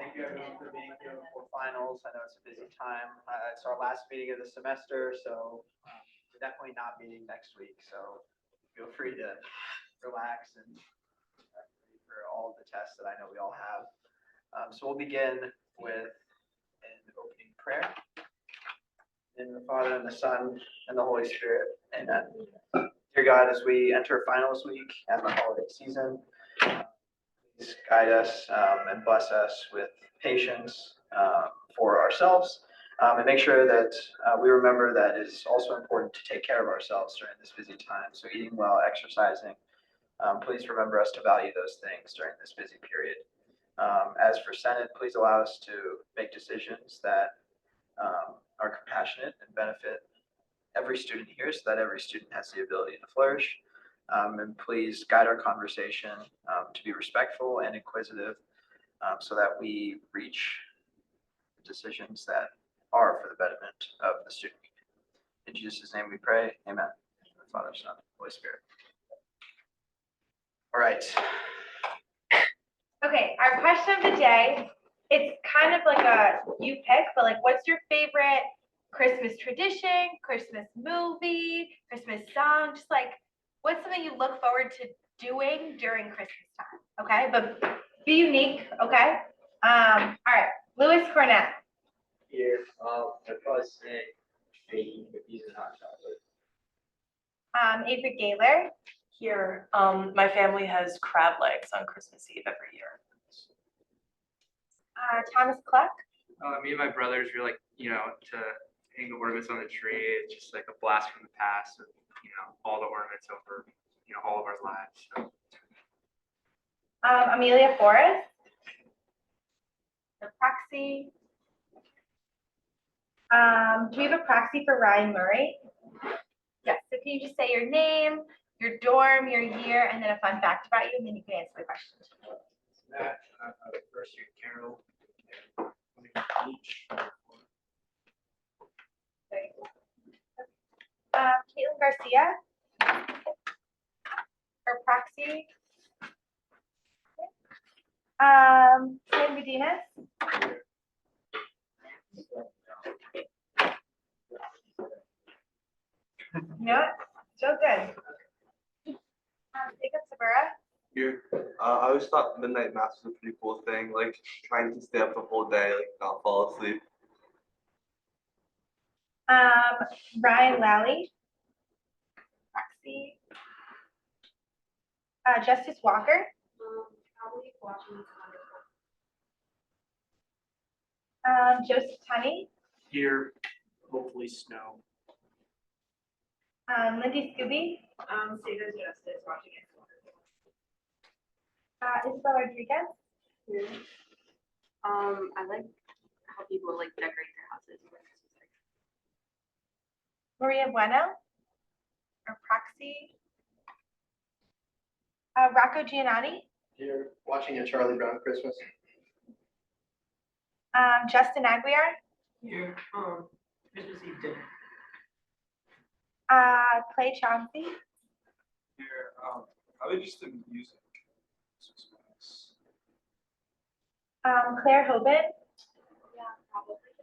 Thank you everyone for being here before finals. I know it's a busy time. It's our last meeting of the semester, so we're definitely not meeting next week. So feel free to relax and ready for all of the tests that I know we all have. So we'll begin with an opening prayer. In the Father and the Son and the Holy Spirit. Amen. Dear God, as we enter finals week and the holiday season, please guide us and bless us with patience for ourselves, and make sure that we remember that it is also important to take care of ourselves during this busy time. So eating well, exercising, please remember us to value those things during this busy period. As for Senate, please allow us to make decisions that are compassionate and benefit every student here so that every student has the ability to flourish. And please guide our conversation to be respectful and inquisitive so that we reach decisions that are for the betterment of the student community. In Jesus' name we pray, amen. Father, Son, Holy Spirit. All right. Okay, our question of the day, it's kind of like a you pick, but like what's your favorite Christmas tradition, Christmas movie, Christmas song, just like what's something you look forward to doing during Christmas time, okay? But be unique, okay? All right, Louis Cornett. Here, I'd probably say baking cookies and hot chocolate. Ava Gaylor. Here, my family has crab legs on Christmas Eve every year. Thomas Cluck. Me and my brothers are like, to hang the ornaments on the tree. It's just like a blast from the past of, all the ornaments over, all of our lives. So. Amelia Forrest. The proxy. Do we have a proxy for Ryan Murray? Yes, so can you just say your name, your dorm, your year, and then a fun fact about you, and then you can answer the questions. Matt, first year Carol. Caitlin Garcia. Or proxy. Sam Medina. You know what? So good. Jacob Sabura. Here, I always thought midnight mass was a pretty cool thing, like trying to stay up the whole day, like not fall asleep. Ryan Lally. Proxy. Justice Walker. Probably watching Joseph Tunney. Here, hopefully snow. Lindy Scooby. Save as Justice watching it. Isabel Rodriguez. I like how people like decorate their houses. Maria Bueno. Or proxy. Rocco Giannotti. Here, watching a Charlie Brown Christmas. Justin Aguiar. Here, Christmas Eve dinner. Clay Chauncey. Here, probably just the music. Claire Hoban. Yeah, probably just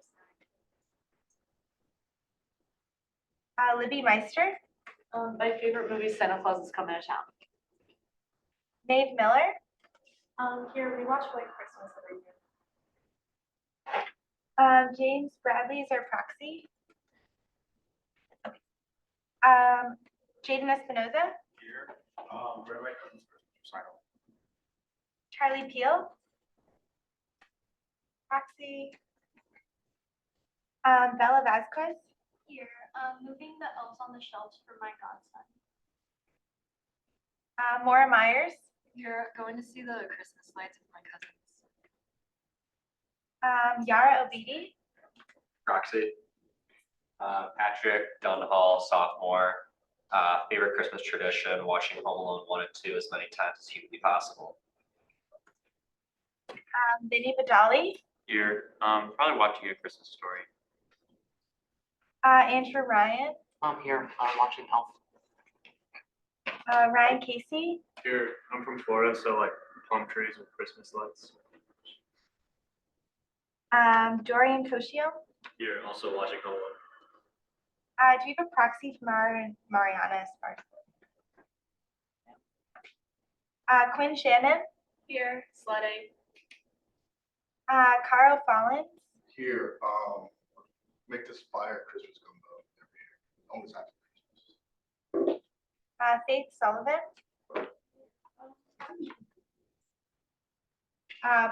Libby Meister. my favorite movie, Santa Claus is Coming to Town. Maeve Miller. Here we watch White Christmas every year. James Bradley is our proxy. Jaden Espinoza. Here, where do I go? Recital. Charlie Peel. Proxy. Bella Vasquez. Here, moving the elves on the shelves for my godson. Maura Myers. You're going to see the Christmas lights with my cousins. Yara Obidi. Roxy. Patrick Dunhall, sophomore. Favorite Christmas tradition, watching Home Alone 1 and 2 as many times as humanly possible. Vinny Badali. Here, probably watching A Christmas Story. Andrew Ryan. I'm here, watching Elf. Ryan Casey. Here, I'm from Florida, so like palm trees with Christmas lights. Dorian Koshio. Here, also watching home alone. Do we have a proxy for Mariana Esparza? Quinn Shannon. Here, Slade. Carl Follins. Here, make this fire Christmas gumbo every year, always after Christmas. Faith Sullivan.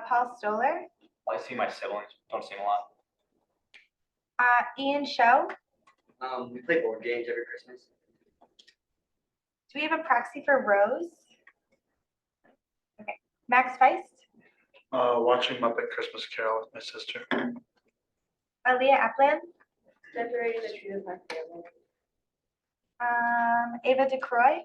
Paul Stoller. I see my siblings, don't see them a lot. Ian Show. We play board games every Christmas. Do we have a proxy for Rose? Okay. Max Feist. Watching Muppet Christmas Carol with my sister. Aaliyah Epland. Decorating the tree with my family. Ava DeCroy.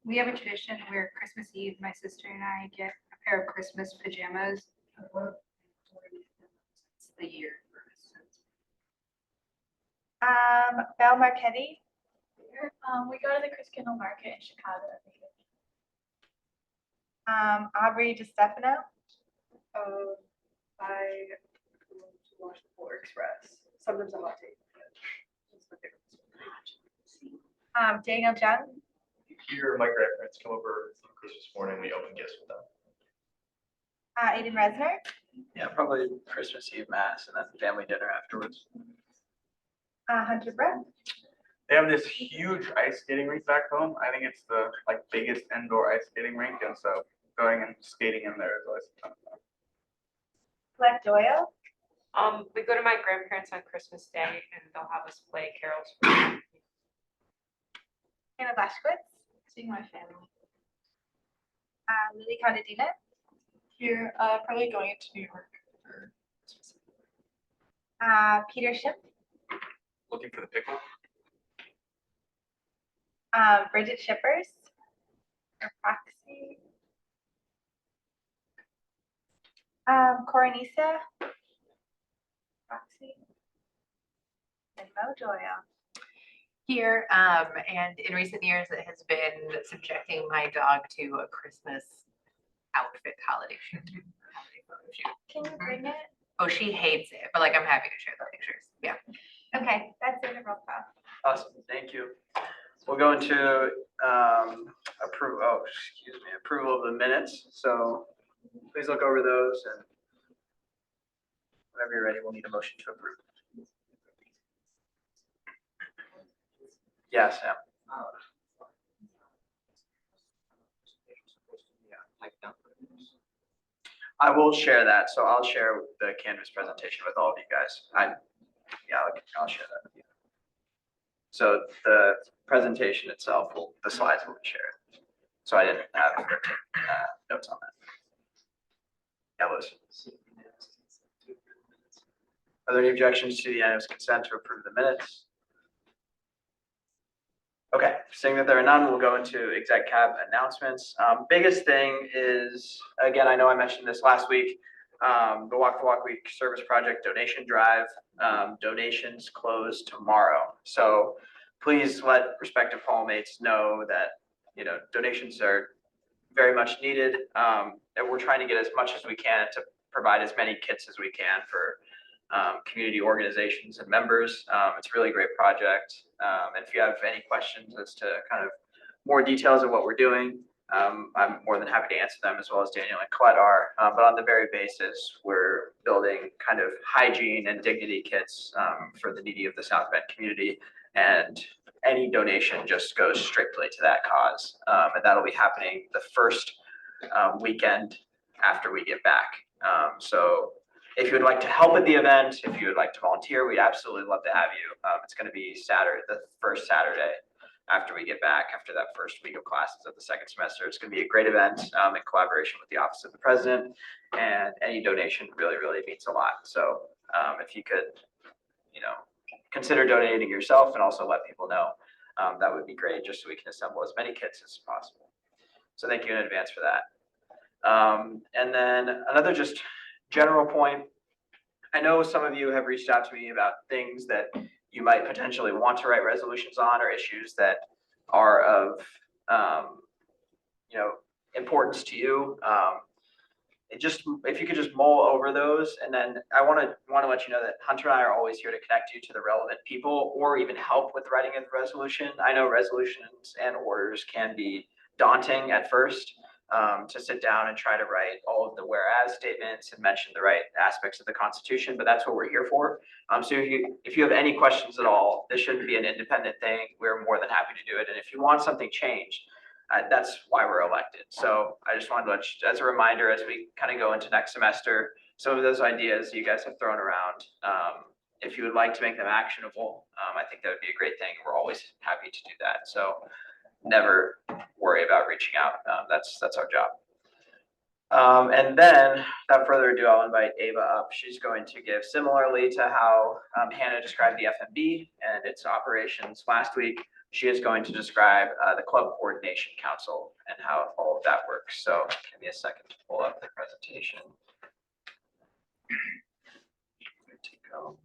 We have a tradition where Christmas Eve, my sister and I get a pair of Christmas pajamas. It's the year for us. Belle Marchetti. We go to the Chris Kindle Market in Chicago every year. Aubrey DiStefano. I go to Washington Express. Sometimes a hot take. Daniel Jung. Here, my grandparents come over on Christmas morning, we open gifts with them. Aiden Resner. Yeah, probably Christmas Eve mass and then family dinner afterwards. Hunter Brook. They have this huge ice skating rink back home. I think it's the biggest indoor ice skating rink, and so going and skating in there is always a ton of fun. Colette Doyle. We go to my grandparents on Christmas Day and they'll have us play carols. Anna Blaschwitz. Seeing my family. Lily Condadina. Here, probably going into New York for Christmas. Peter Schiff. Looking for the pickle. Bridget Shippers. Or proxy. Coronisa. Proxy. And Mo Doyle. Here, and in recent years, it has been subjecting my dog to a Christmas outfit holiday shoot. Can you bring it? Oh, she hates it, but I'm happy to share the pictures. Yeah. Okay, that's it, roll call. Awesome, thank you. We'll go into approval of the minutes. So please look over those and whenever you're ready, we'll need a motion to approve. Yeah, Sam. I will share that. So I'll share the Canvas presentation with all of you guys. I'll share that with you. So the presentation itself, the slides will be shared. So I didn't have notes on that. Yeah, Liz. Are there any objections to the unanimous consent to approve the minutes? Okay, seeing that there are none, we'll go into exec cab announcements. Biggest thing is, again, I know I mentioned this last week, the Walk the Walk Week Service Project donation drive. Donations close tomorrow. So please let respective hallmates know that, donations are very much needed. And we're trying to get as much as we can to provide as many kits as we can for community organizations and members. It's a really great project. And if you have any questions as to kind of more details of what we're doing, I'm more than happy to answer them, as well as Daniel and Colette are. But on the very basis, we're building kind of hygiene and dignity kits for the needy of the South Bend community. And any donation just goes strictly to that cause. And that'll be happening the first weekend after we get back. So if you would like to help at the event, if you would like to volunteer, we'd absolutely love to have you. It's going to be Saturday, the first Saturday after we get back, after that first week of classes of the second semester. It's going to be a great event in collaboration with the Office of the President, and any donation really, really means a lot. So if you could, consider donating yourself and also let people know, that would be great, just so we can assemble as many kits as possible. So thank you in advance for that. And then another just general point, I know some of you have reached out to me about things that you might potentially want to write resolutions on, or issues that are of importance to you. if you could just mull over those, and then I want to let you know that Hunter and I are always here to connect you to the relevant people or even help with writing of the resolution. I know resolutions and orders can be daunting at first, to sit down and try to write all of the whereas statements and mention the right aspects of the Constitution, but that's what we're here for. So if you have any questions at all, this shouldn't be an independent thing. We're more than happy to do it. And if you want something changed, that's why we're elected. So I just wanted to let you, as a reminder, as we kind of go into next semester, some of those ideas you guys have thrown around, if you would like to make them actionable, I think that would be a great thing. We're always happy to do that. So never worry about reaching out. That's our job. And then, without further ado, I'll invite Ava up. She's going to give, similarly to how Hannah described the FMB and its operations last week, she is going to describe the Club Coordination Council and how all of that works. So give me a second to pull up the presentation. Good to go.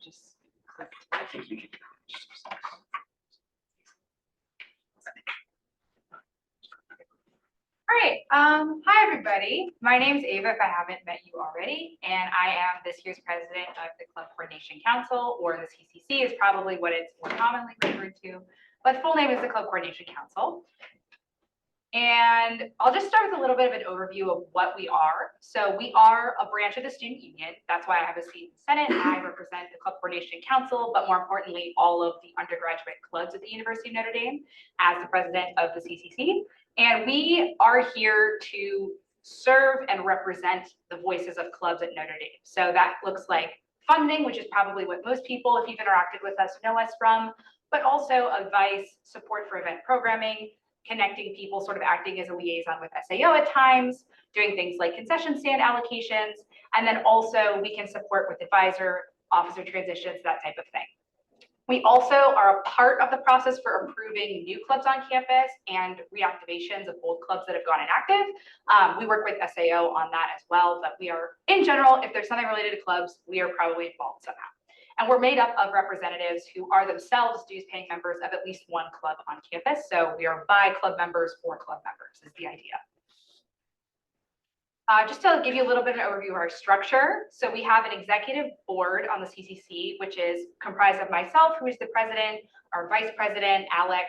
Just click. I think you can. All right, hi everybody. My name's Ava, if I haven't met you already, and I am this year's president of the Club Coordination Council, or the CCC is probably what it's more commonly referred to, but full name is the Club Coordination Council. And I'll just start with a little bit of an overview of what we are. So we are a branch of the student union. That's why I have a seat in the Senate. I represent the Club Coordination Council, but more importantly, all of the undergraduate clubs at the University of Notre Dame as the president of the CCC. And we are here to serve and represent the voices of clubs at Notre Dame. So that looks like funding, which is probably what most people, if you've interacted with us, know us from, but also advice, support for event programming, connecting people, sort of acting as a liaison with SAO at times, doing things like concession stand allocations, and then also we can support with advisor, officer transitions, that type of thing. We also are a part of the process for approving new clubs on campus and reactivations of old clubs that have gone inactive. We work with SAO on that as well, but we are, in general, if there's something related to clubs, we are probably involved somehow. And we're made up of representatives who are themselves dues-paying members of at least one club on campus. So we are by club members for club members is the idea. Just to give you a little bit of an overview of our structure. So we have an executive board on the CCC, which is comprised of myself, who is the president, our vice president, Alex,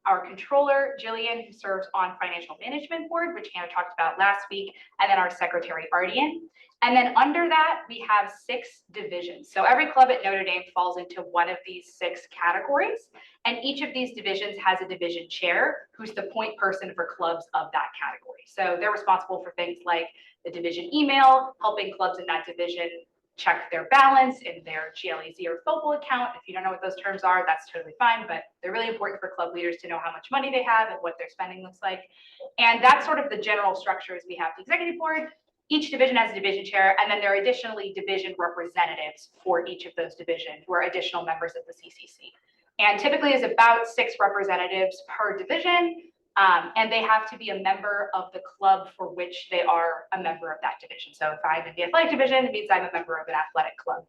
our controller, Jillian, who serves on financial management board, which Hannah talked about last week, and then our secretary, Ardian. And then under that, we have 6 divisions. So every club at Notre Dame falls into one of these 6 categories. And each of these divisions has a division chair, who's the point person for clubs of that category. So they're responsible for things like the division email, helping clubs in that division check their balance in their GLEZ or FOPL account. If you don't know what those terms are, that's totally fine, but they're really important for club leaders to know how much money they have and what their spending looks like. And that's sort of the general structure as we have the executive board. Each division has a division chair, and then there are additionally division representatives for each of those divisions who are additional members of the CCC. And typically is about 6 representatives per division, and they have to be a member of the club for which they are a member of that division. So if I'm in the athletic division, it means I'm a member of an athletic club.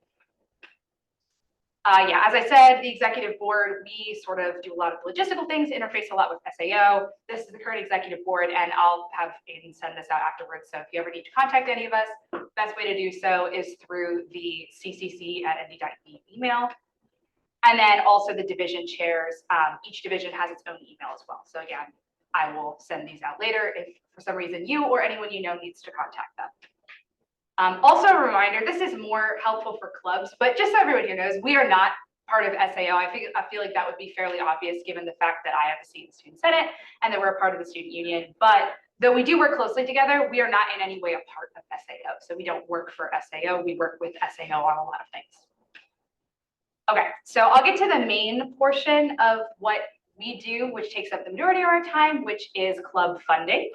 Yeah, as I said, the executive board, we sort of do a lot of logistical things, interface a lot with SAO. This is the current executive board, and I'll have Aiden send this out afterwards. So if you ever need to contact any of us, best way to do so is through the ccc@nd.e email. And then also the division chairs, each division has its own email as well. So again, I will send these out later if for some reason you or anyone you know needs to contact them. Also a reminder, this is more helpful for clubs, but just so everyone here knows, we are not part of SAO. I feel like that would be fairly obvious given the fact that I have a seat in the Student Senate and that we're a part of the Student Union. But though we do work closely together, we are not in any way a part of SAO. So we don't work for SAO, we work with SAO on a lot of things. Okay, so I'll get to the main portion of what we do, which takes up the majority of our time, which is club funding.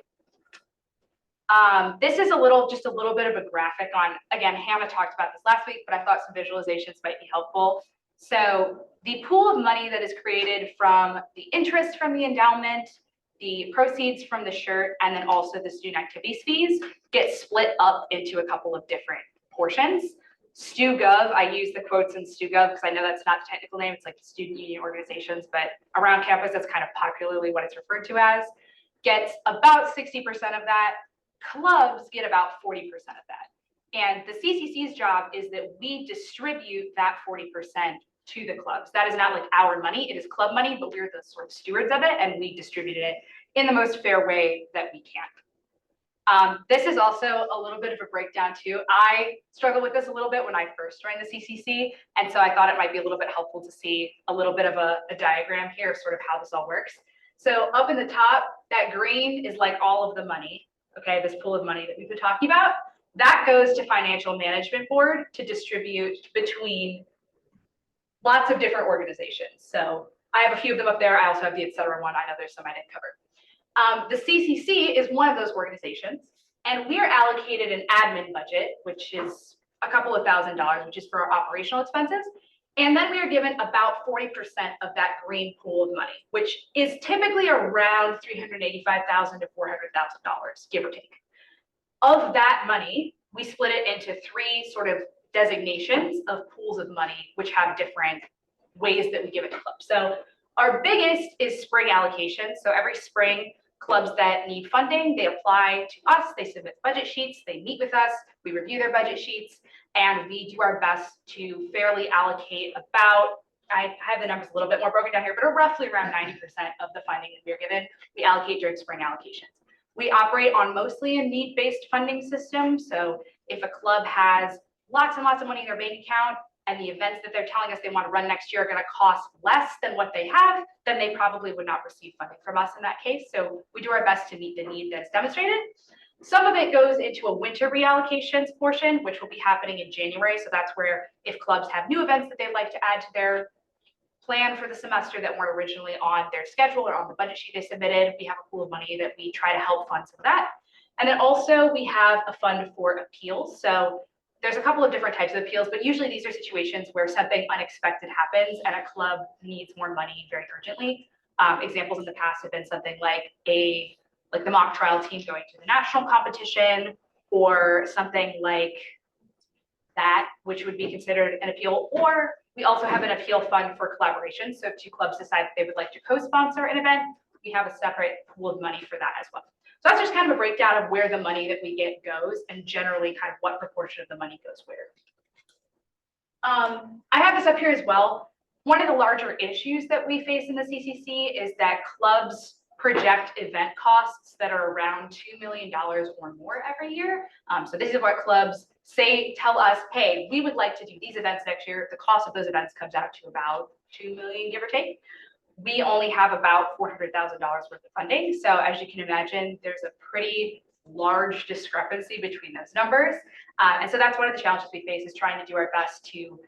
This is just a little bit of a graphic on, again, Hannah talked about this last week, but I thought some visualizations might be helpful. So the pool of money that is created from the interest from the endowment, the proceeds from the shirt, and then also the student activities fees get split up into a couple of different portions. StuGov, I use the quotes in StuGov because I know that's not the technical name, it's like the student union organizations, but around campus, that's kind of popularly what it's referred to as, gets about 60% of that. Clubs get about 40% of that. And the CCC's job is that we distribute that 40% to the clubs. That is not like our money, it is club money, but we're the sort of stewards of it, and we distribute it in the most fair way that we can. This is also a little bit of a breakdown too. I struggled with this a little bit when I first joined the CCC, and so I thought it might be a little bit helpful to see a little bit of a diagram here of sort of how this all works. So up in the top, that green is like all of the money, okay, this pool of money that we've been talking about. That goes to Financial Management Board to distribute between lots of different organizations. So I have a few of them up there. I also have the et cetera one. I know there's some I didn't cover. The CCC is one of those organizations, and we are allocated an admin budget, which is a couple of $1,000s, which is for our operational expenses. And then we are given about 40% of that green pool of money, which is typically around $385,000 to $400,000, give or take. Of that money, we split it into three sort of designations of pools of money, which have different ways that we give it to clubs. So our biggest is spring allocation. So every spring, clubs that need funding, they apply to us, they submit budget sheets, they meet with us, we review their budget sheets, and we do our best to fairly allocate about, I have the numbers a little bit more broken down here, but roughly around 90% of the funding that we're given, we allocate during spring allocations. We operate on mostly a need-based funding system. So if a club has lots and lots of money in their bank account, and the events that they're telling us they want to run next year are going to cost less than what they have, then they probably would not receive funding from us in that case. So we do our best to meet the need that's demonstrated. Some of it goes into a winter reallocations portion, which will be happening in January. So that's where if clubs have new events that they'd like to add to their plan for the semester that weren't originally on their schedule or on the budget sheet they submitted, we have a pool of money that we try to help fund some of that. And then also we have a fund for appeals. So there's a couple of different types of appeals, but usually these are situations where something unexpected happens and a club needs more money very urgently. Examples in the past have been something like the mock trial team going to the national competition, or something like that, which would be considered an appeal. Or we also have an appeal fund for collaboration. So if two clubs decide that they would like to co-sponsor an event, we have a separate pool of money for that as well. So that's just kind of a breakdown of where the money that we get goes, and generally kind of what proportion of the money goes where. I have this up here as well. One of the larger issues that we face in the CCC is that clubs project event costs that are around $2 million or more every year. So this is what clubs tell us, hey, we would like to do these events next year. The cost of those events comes out to about $2 million, give or take. We only have about $400,000 worth of funding. So as you can imagine, there's a pretty large discrepancy between those numbers. And so that's one of the challenges we face, is trying to do our best to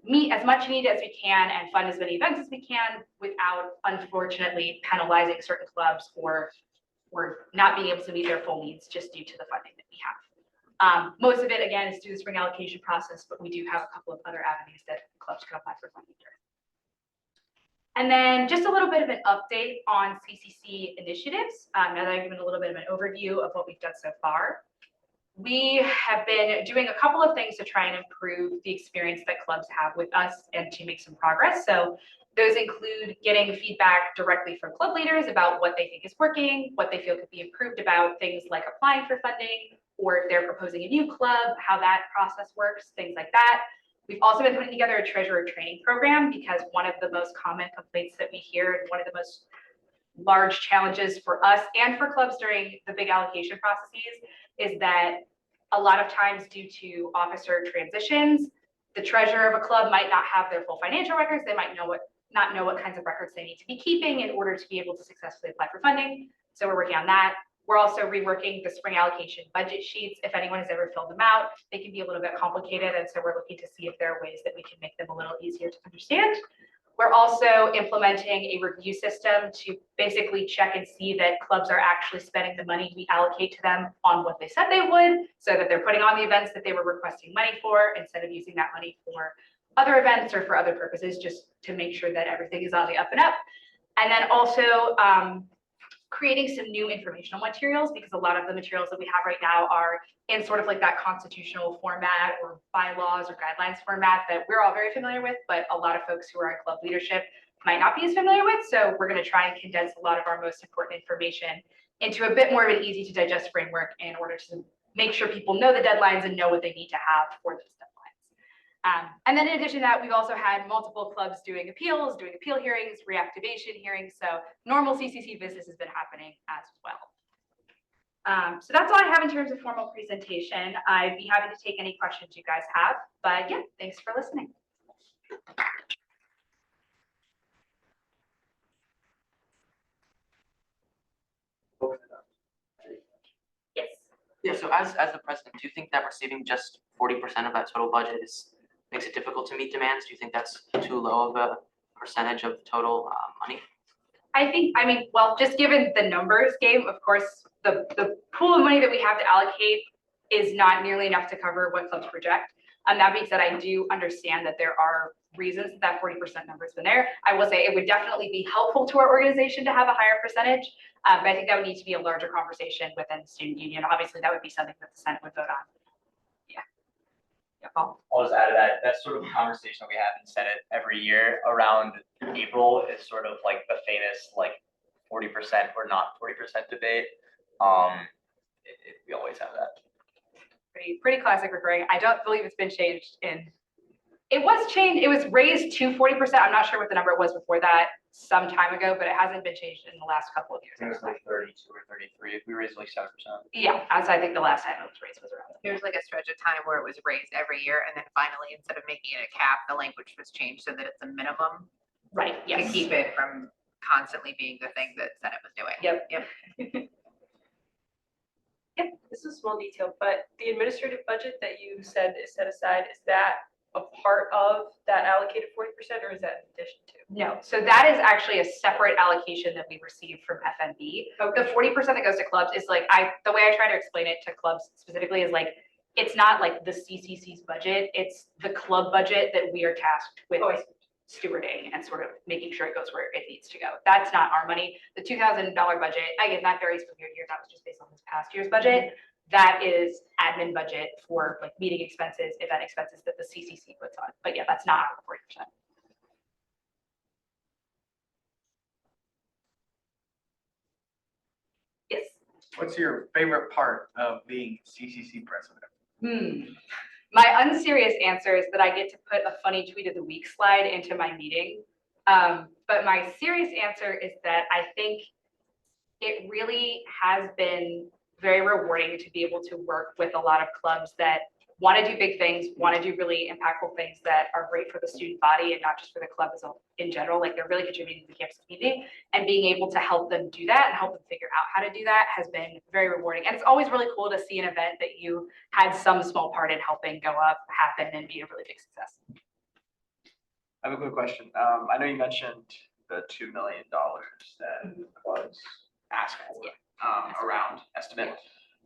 meet as much need as we can and fund as many events as we can without unfortunately penalizing certain clubs or not being able to meet their full needs just due to the funding that we have. Most of it, again, is through the spring allocation process, but we do have a couple of other avenues that clubs can apply for funding during. And then just a little bit of an update on CCC initiatives. Now that I've given a little bit of an overview of what we've done so far. We have been doing a couple of things to try and improve the experience that clubs have with us and to make some progress. So those include getting feedback directly from club leaders about what they think is working, what they feel could be improved about things like applying for funding, or if they're proposing a new club, how that process works, things like that. We've also been putting together a treasurer training program, because one of the most common complaints that we hear, and one of the most large challenges for us and for clubs during the big allocation processes, is that a lot of times due to officer transitions, the treasurer of a club might not have their full financial records. They might not know what kinds of records they need to be keeping in order to be able to successfully apply for funding. So we're working on that. We're also reworking the spring allocation budget sheets. If anyone has ever filled them out, they can be a little bit complicated. And so we're looking to see if there are ways that we can make them a little easier to understand. We're also implementing a review system to basically check and see that clubs are actually spending the money we allocate to them on what they said they would, so that they're putting on the events that they were requesting money for, instead of using that money for other events or for other purposes, just to make sure that everything is on the up and up. And then also creating some new informational materials because a lot of the materials that we have right now are in sort of like that constitutional format or bylaws or guidelines format that we're all very familiar with, but a lot of folks who are in club leadership might not be as familiar with. So we're going to try and condense a lot of our most important information into a bit more of an easy to digest framework in order to make sure people know the deadlines and know what they need to have for those deadlines. And then in addition to that, we've also had multiple clubs doing appeals, doing appeal hearings, reactivation hearings. So normal CCC business has been happening as well. So that's all I have in terms of formal presentation. I'd be happy to take any questions you guys have, but yeah, thanks for listening. Yes. Yeah, so as the president, do you think that receiving just 40% of that total budget makes it difficult to meet demands? Do you think that's too low of a percentage of total money? I mean, well, just given the numbers game, of course, the pool of money that we have to allocate is not nearly enough to cover what clubs project. That being said, I do understand that there are reasons that 40% number has been there. I will say it would definitely be helpful to our organization to have a higher percentage, but I think that would need to be a larger conversation within the student union. Obviously, that would be something that the Senate would vote on. Yeah. Yeah, Paul? I'll just add to that, that's sort of a conversation we have in Senate every year around April is sort of like the famous like 40% or not 40% debate. We always have that. Pretty classic recurring. I don't believe it's been changed it was changed, it was raised to 40%. I'm not sure what the number was before that some time ago, but it hasn't been changed in the last couple of years. It was like 32 or 33. We raised like 7%. Yeah, as I think the last time it was raised was around. There's like a stretch of time where it was raised every year, and then finally, instead of making it a cap, the language was changed so that it's a minimum. Right, yes. To keep it from constantly being the thing that Senate was doing. Yep. Yeah, this is a small detail, but the administrative budget that you said is set aside, is that a part of that allocated 40% or is that in addition to? No, so that is actually a separate allocation that we received from FNB. Okay. The 40% that goes to clubs is like, the way I try to explain it to clubs specifically is like, it's not like the CCC's budget, it's the club budget that we are tasked with stewarding and sort of making sure it goes where it needs to go. That's not our money. The $2,000 budget, again, that varies from year to year. That was just based on this past year's budget. That is admin budget for like meeting expenses, event expenses that the CCC puts on. But yeah, that's not 40%. Yes. What's your favorite part of being CCC president? My unserious answer is that I get to put a funny tweet of the week slide into my meeting. But my serious answer is that I think it really has been very rewarding to be able to work with a lot of clubs that want to do big things, want to do really impactful things that are great for the student body and not just for the club as in general. Like they're really contributing to the campus community, and being able to help them do that and help them figure out how to do that has been very rewarding. And it's always really cool to see an event that you had some small part in helping go up, happen, and be a really big success. I have a quick question. I know you mentioned the $2 million that was asked for around estimate.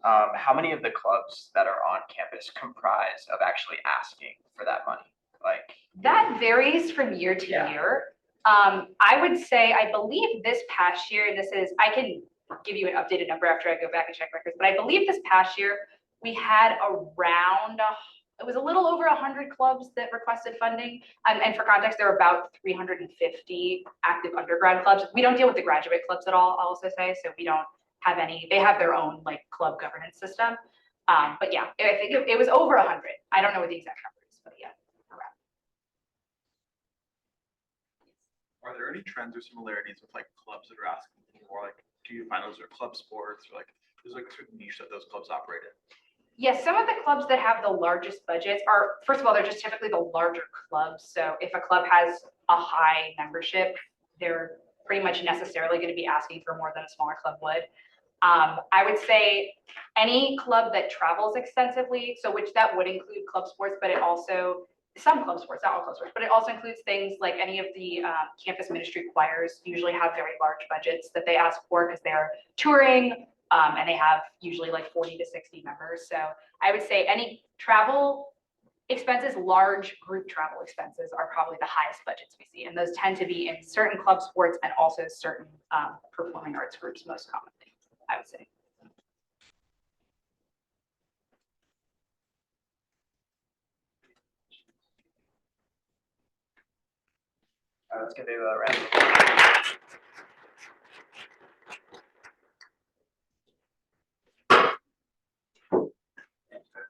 How many of the clubs that are on campus comprise of actually asking for that money? Like that varies from year to year. I would say, I believe this past year, and this is, I can give you an updated number after I go back and check records, but I believe this past year we had around it was a little over 100 clubs that requested funding. And for context, there are about 350 active undergrad clubs. We don't deal with the graduate clubs at all, I'll also say. So we don't have any, they have their own like club governance system. But yeah, I think it was over 100. I don't know what the exact number is, but yeah, around. Are there any trends or similarities with like clubs that are asking for like, do you find those are club sports or like, there's like a certain niche that those clubs operate in? Yes, some of the clubs that have the largest budgets are, first of all, they're just typically the larger clubs. So if a club has a high membership, they're pretty much necessarily going to be asking for more than a smaller club would. I would say any club that travels extensively, so which that would include club sports, but it also, some club sports, not all club sports, but it also includes things like any of the campus ministry choirs usually have very large budgets that they ask for because they're touring. And they have usually like 40 to 60 members. So I would say any travel expenses, large group travel expenses are probably the highest budgets we see. And those tend to be in certain club sports and also certain performing arts groups most commonly, I would say. All right, let's give a round of applause.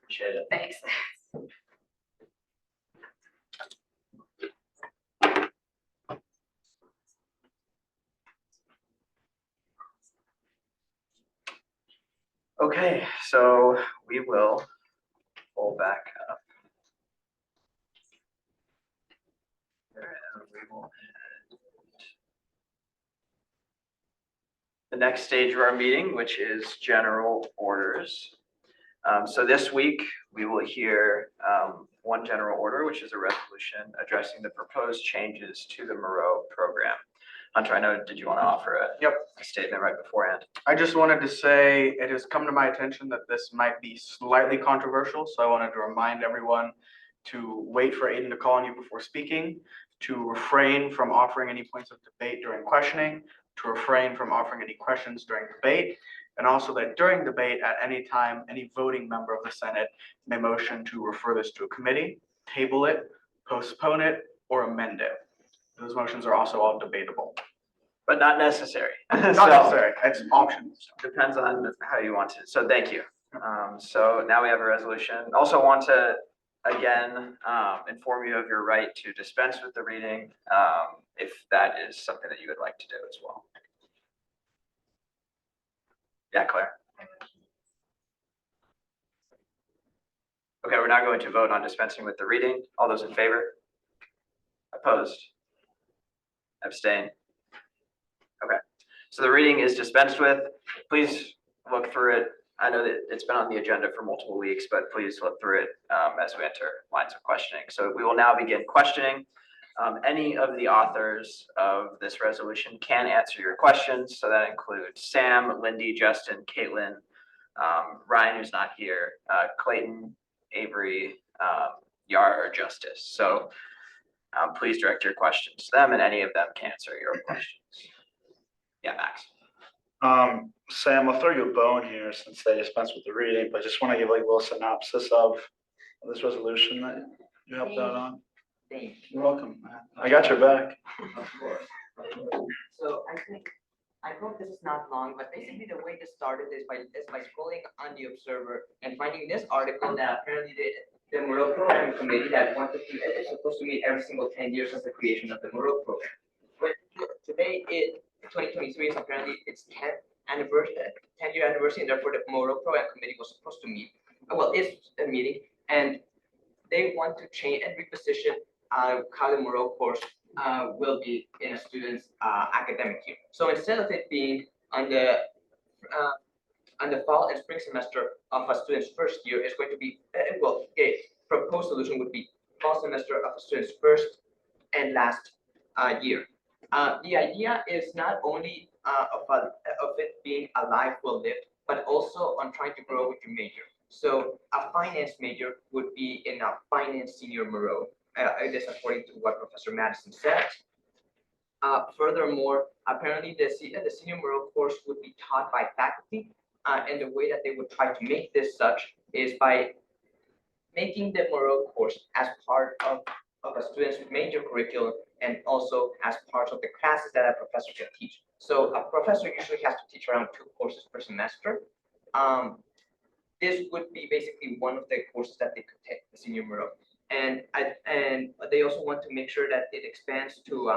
Appreciate it. Thanks. Okay, so we will pull back up. And we will head the next stage of our meeting, which is general orders. So this week, we will hear one general order, which is a resolution addressing the proposed changes to the Moreau program. Hunter, I know, did you want to offer a statement right beforehand? I just wanted to say it has come to my attention that this might be slightly controversial, so I wanted to remind everyone to wait for Aiden to call on you before speaking, to refrain from offering any points of debate during questioning, to refrain from offering any questions during debate, and also that during debate, at any time, any voting member of the Senate may motion to refer this to a committee, table it, postpone it, or amend it. Those motions are also all debatable. But not necessary. Not So, necessary, it's options. depends on how you want to. So thank you. So now we have a resolution. Also want to, again, inform you of your right to dispense with the reading, if that is something that you would like to do as well. Yeah, Claire. Okay, we're now going to vote on dispensing with the reading. All those in favor? Opposed? Abstain? Okay, so the reading is dispensed with. Please look through it. I know that it's been on the agenda for multiple weeks, but please look through it as we enter lines of questioning. So we will now begin questioning. Any of the authors of this resolution can answer your questions. So that includes Sam, Lindy, Justin, Caitlin, Ryan, who's not here, Clayton, Avery, Yara, or Justice. So please direct your questions to them, and any of them can answer your questions. Yeah, Max. Sam, I'll throw you a bone here since they dispensed with the reading, but I just want to give like a little synopsis of this resolution that you helped out on. You're welcome. I got your back. Of course. So I hope this is not long, but basically the way this started is by scrolling on the Observer and finding this article that apparently the Moreau Program Committee that wanted to, it's supposed to meet every single 10 years since the creation of the Moreau Program. But today, 2023 is apparently its 10th anniversary, 10-year anniversary, and therefore the Moreau Program Committee was supposed to meet, well, is a meeting, and they want to change and reposition how the Moreau course will be in a student's academic year. So instead of it being on the fall and spring semester of a student's first year, it's going to be, well, a proposed solution would be fall semester of a student's first and last year. The idea is not only of it being a life well lived, but also on trying to grow with your major. So a finance major would be in a finance senior Moreau. It is according to what Professor Madison said. Furthermore, apparently the senior Moreau course would be taught by faculty, and the way that they would try to make this such is by making the Moreau course as part of a student's major curriculum and also as part of the classes that a professor can teach. So a professor usually has to teach around 2 courses per semester. This would be basically one of the courses that they could take, the senior Moreau. And they also want to make sure that it expands to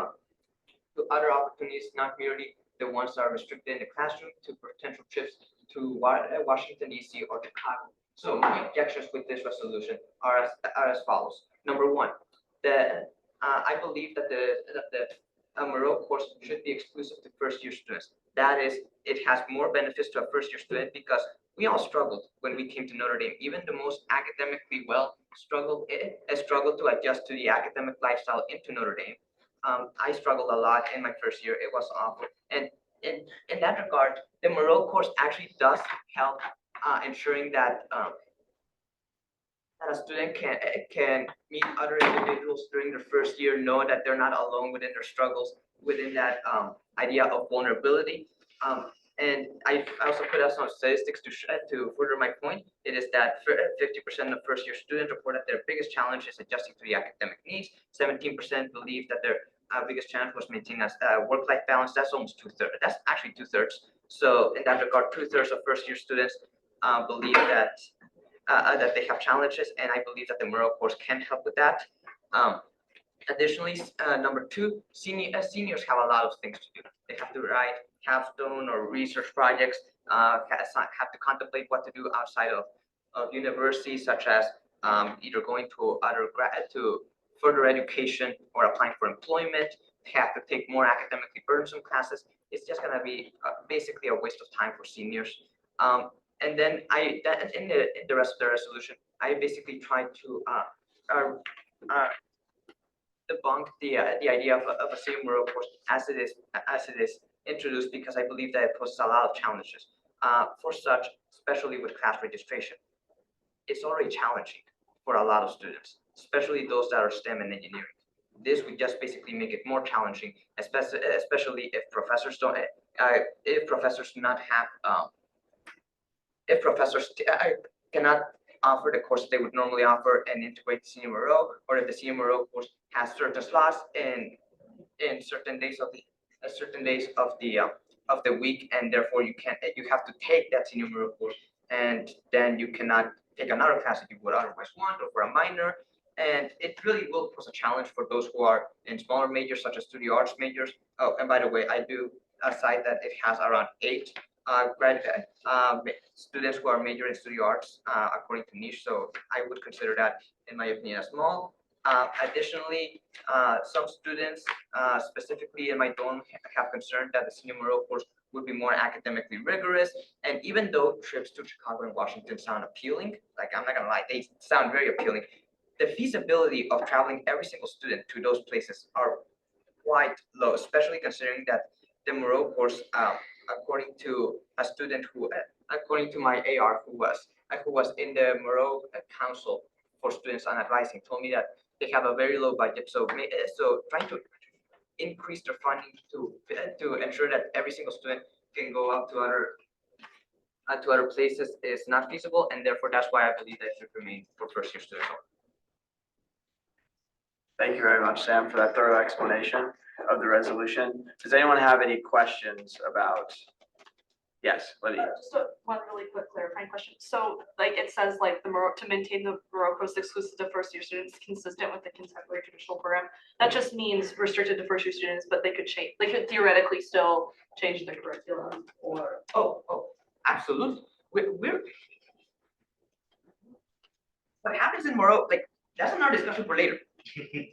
other opportunities, not merely the ones that are restricted in the classroom, to potential trips to Washington, D.C. or Chicago. So my objections with this resolution are as follows. Number one, I believe that the Moreau course should be exclusive to first-year students. That is, it has more benefits to a first-year student because we all struggled when we came to Notre Dame. Even the most academically well struggled to adjust to the academic lifestyle into Notre Dame. I struggled a lot in my first year. It was awful. And in that regard, the Moreau course actually does help ensuring that that a student can meet other individuals during their first year, know that they're not alone within their struggles, within that idea of vulnerability. And I also put out some statistics to further my point. It is that 50% of first-year students report that their biggest challenge is adjusting to the academic needs. 17% believe that their biggest challenge was maintaining a work-life balance. That's almost 2/3. That's actually 2/3. So in that regard, 2/3 of first-year students believe that that they have challenges, and I believe that the Murrow course can help with that. Additionally, number two, seniors have a lot of things to do. They have to write capstone or research projects, have to contemplate what to do outside of university, such as either going to to further education or applying for employment. They have to take more academically burdensome classes. It's just going to be basically a waste of time for seniors. And then in the rest of the resolution, I basically tried to debunk the idea of a senior Murrow course as it is introduced, because I believe that it poses a lot of challenges for such, especially with class registration. It's already challenging for a lot of students, especially those that are STEM and engineering. This would just basically make it more challenging, especially if professors do not have if professors cannot offer the course they would normally offer and integrate the senior Murrow, or if the senior Murrow course has certain slots in certain days of the week, and therefore you have to take that senior Murrow course, and then you cannot take another class that you would otherwise want, or for a minor. And it really will pose a challenge for those who are in smaller majors, such as studio arts majors. Oh, and by the way, I do cite that it has around 8 students who are majoring in studio arts, according to niche. So I would consider that, in my opinion, as small. Additionally, some students, specifically in my dorm, have concerned that the senior Murrow course would be more academically rigorous. And even though trips to Chicago and Washington sound appealing, like I'm not gonna lie, they sound very appealing, the feasibility of traveling every single student to those places are quite low, especially considering that the Murrow course, according to a student according to my AR who was in the Murrow Council for Students on Advising, told me that they have a very low budget. So trying to increase their funding to ensure that every single student can go up to other places is not feasible, and therefore that's why I believe that it should remain for first year students only. Thank you very much, Sam, for that thorough explanation of the resolution. Does anyone have any questions about? Yes, Lydia. Just one really quick clarifying question. So like it says like to maintain the Murrow course exclusive to first year students consistent with the contemporary traditional program. That just means restricted to first year students, but they could theoretically still change the curriculum or. Oh, absolutely. We're what happens in Murrow, like that's another discussion for later.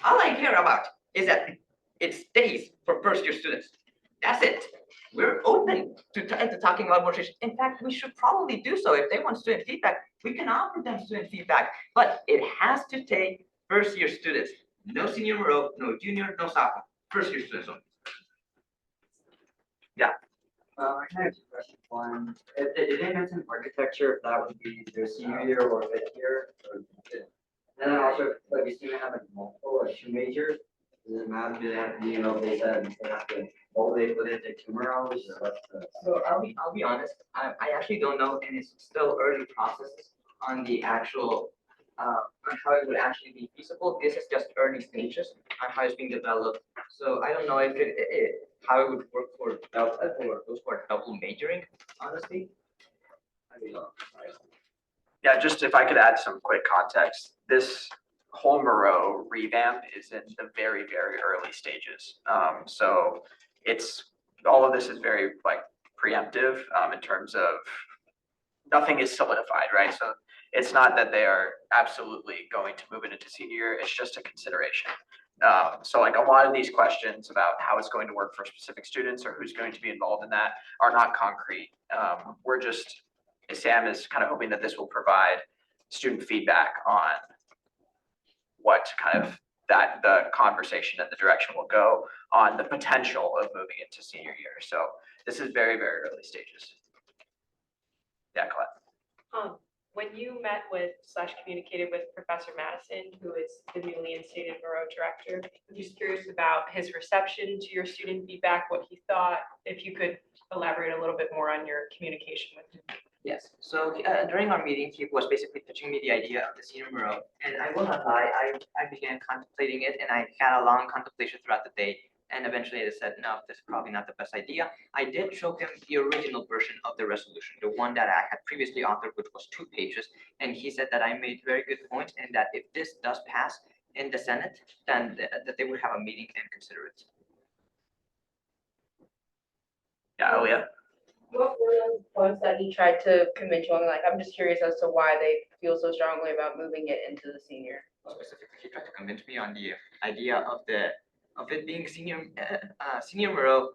All I care about is that it stays for first year students. That's it. We're open to talking about more. In fact, we should probably do so. If they want student feedback, we can offer them student feedback, but it has to take first year students. No senior Murrow, no junior, no sophomore. First year students only. Yeah. I kind of have two questions. One, did they mention architecture, if that would be their senior year or fifth year? And then also, like, we seem to have multiple or 2 majors. Does it matter? Do they have, they said they have to they put it to Murrows, or what's the? So I'll be honest. I actually don't know, and it's still early processes on the actual on how it would actually be feasible. This is just early stages on how it's being developed. So I don't know if how it would work for those who are double majoring. Honestly, I don't know. Yeah, just if I could add some quick context, this whole Murrow revamp is in the very, very early stages. So all of this is very preemptive in terms of nothing is solidified, right? So it's not that they are absolutely going to move it into senior year, it's just a consideration. So a lot of these questions about how it's going to work for specific students or who's going to be involved in that are not concrete. Sam is kind of hoping that this will provide student feedback on what kind of the conversation and the direction will go on the potential of moving into senior year. So this is very, very early stages. Yeah, Colette. when you met with communicated with Professor Madison, who is the newly instated Monroe director, I'm just curious about his reception to your student feedback, what he thought, if you could elaborate a little bit more on your communication with him. Yes, so during our meeting, he was basically pitching me the idea of the senior Monroe, and I will not lie, I began contemplating it, and I had a long contemplation throughout the day. And eventually I said, no, this is probably not the best idea. I did show him the original version of the resolution, the one that I had previously authored, which was 2 pages. And he said that I made very good points and that if this does pass in the Senate, then that they would have a meeting and consider it. Yeah, oh yeah. What were those points that he tried to convince you on? Like, I'm just curious as to why they feel so strongly about moving it into the senior. Specifically, he tried to convince me on the idea of it being senior Monroe,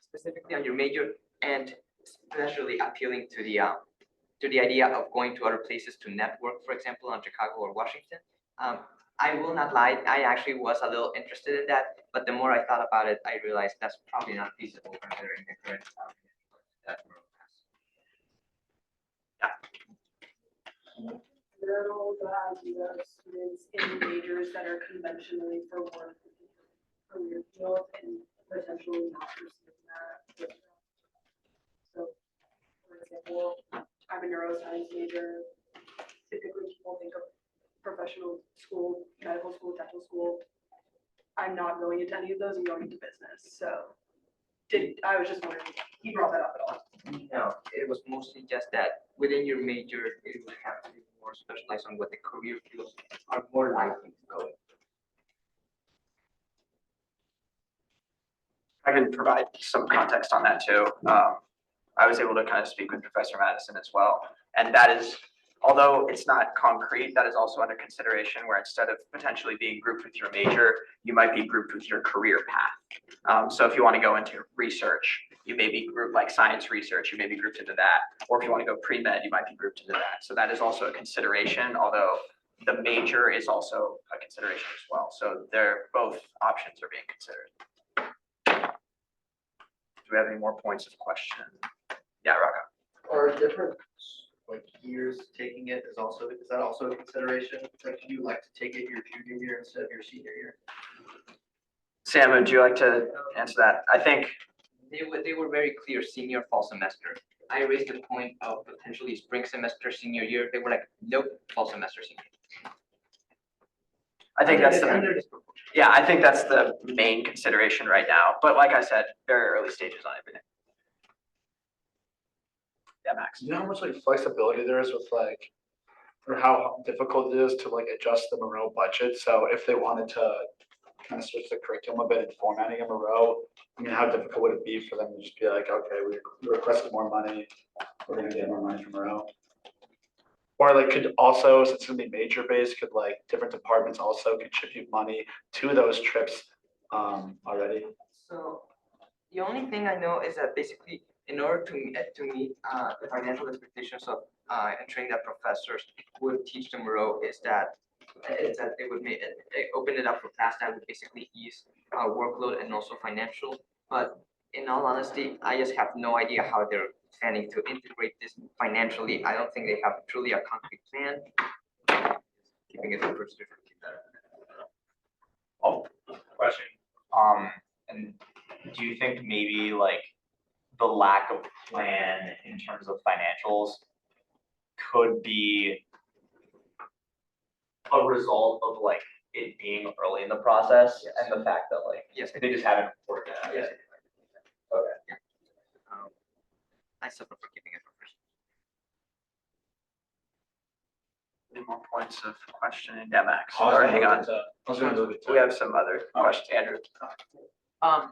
specifically on your major, and especially appealing to the idea of going to other places to network, for example, on Chicago or Washington. I will not lie, I actually was a little interested in that, but the more I thought about it, I realized that's probably not feasible considering the current that Monroe has. Students in majors that are conventionally for one career field and potentially not pursuing that. So, for example, I'm a neuroscience major. Typically, people think of professional school, medical school, dental school. I'm not going into any of those. I'm going into business. So, I was just wondering, he brought that up at all? No, it was mostly just that within your major, it would have to be more specialized on what the career fields are more likely to go. I can provide some context on that too. I was able to kind of speak with Professor Madison as well. And that is, although it's not concrete, that is also under consideration where instead of potentially being grouped with your major, you might be grouped with your career path. So if you want to go into research, you may be grouped like science research, you may be grouped into that. Or if you want to go pre-med, you might be grouped into that. So that is also a consideration, although the major is also a consideration as well. So both options are being considered. Do we have any more points of question? Yeah, Raka. Or different like years taking it is that also a consideration? Like, do you like to take it your junior year instead of your senior year? Sam, would you like to answer that? I think they were very clear, senior fall semester. I raised the point of potentially spring semester, senior year. They were like, nope, fall semester, senior. I think that's I think that's the main consideration right now. But like I said, very early stages on everything. Yeah, Max. You know how much like flexibility there is with like, or how difficult it is to like adjust the Monroe budget? So if they wanted to kind of switch the curriculum a bit and formatting a Monroe, I mean, how difficult would it be for them to just be like, okay, we requested more money, we're gonna get more money from Monroe? Or like could also, since it's gonna be major based, could like different departments also contribute money to those trips already? So the only thing I know is that basically in order to meet the financial expectations of ensuring that professors would teach the Monroe is that they would open it up for class that would basically ease workload and also financial. But in all honesty, I just have no idea how they're planning to integrate this financially. I don't think they have truly a concrete plan. Keeping it for Question. And do you think maybe like the lack of plan in terms of financials could be a result of like it being early in the process and the fact that like they just haven't worked it out yet? Okay. I suffer for keeping it professional. Any more points of questioning? Yeah, Max. I was Or gonna hang look on. at that. I was gonna look at We have some other questions. Andrew.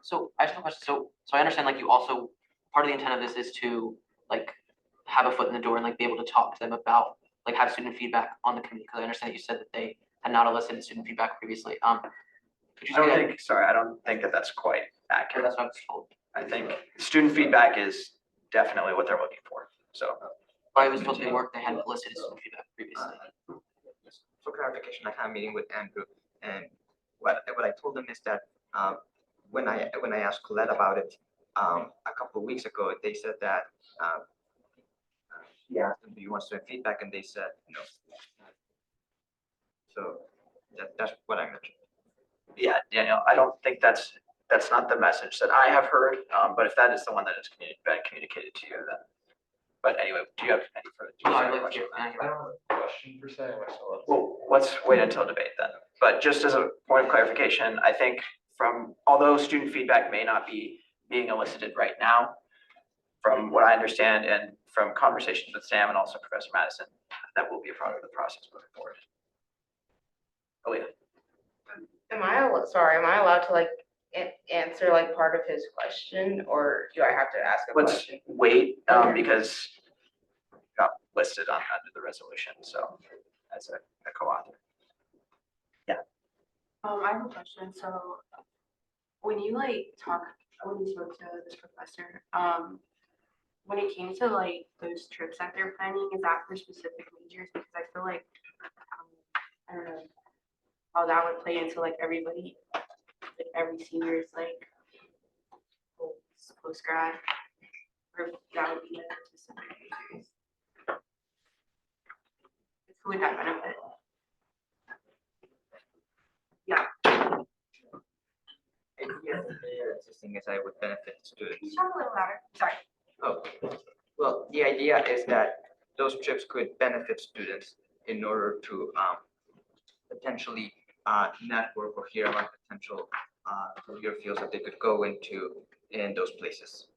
So I just have a question. So I understand like you also, part of the intent of this is to like have a foot in the door and like be able to talk to them about like have student feedback on the committee. Because I understand that you said that they had not elicited student feedback previously. Could you I say don't think that that's quite accurate. That's what I was told. I think student feedback is definitely what they're looking for. So I was told they hadn't elicited student feedback previously. For clarification, I had a meeting with Andrew, and what I told him is that when I asked Colette about it a couple of weeks ago, they said that he asked them, do you want student feedback? And they said, no. So that's what I mentioned. Yeah, Daniel, I don't think that's not the message that I have heard, but if that is the one that has been communicated to you, then. But anyway, do you have any further? No, I'd further like question? to, I don't have a question per se, I still have. Well, let's wait until debate then. But just as a point of clarification, I think although student feedback may not be being elicited right now, from what I understand and from conversations with Sam and also Professor Madison, that will be a part of the process moving forward. Aaliyah. Am I allowed to like answer like part of his question, or do I have to ask a Let's question? wait, because got listed under the resolution, so as a co-author. I have a question. So when you spoke to this professor, when it came to like those trips that they're planning, is that for specific majors? Because I feel like, I don't know how that would play into like everybody, like every senior's like post grad, or if that would be like specific majors. Who would that benefit? Yeah. Yes, the existing is I would benefit students. Talk a little louder, sorry. Oh, well, the idea is that those trips could benefit students in order to potentially network or hear about potential career fields that they could go into in those places.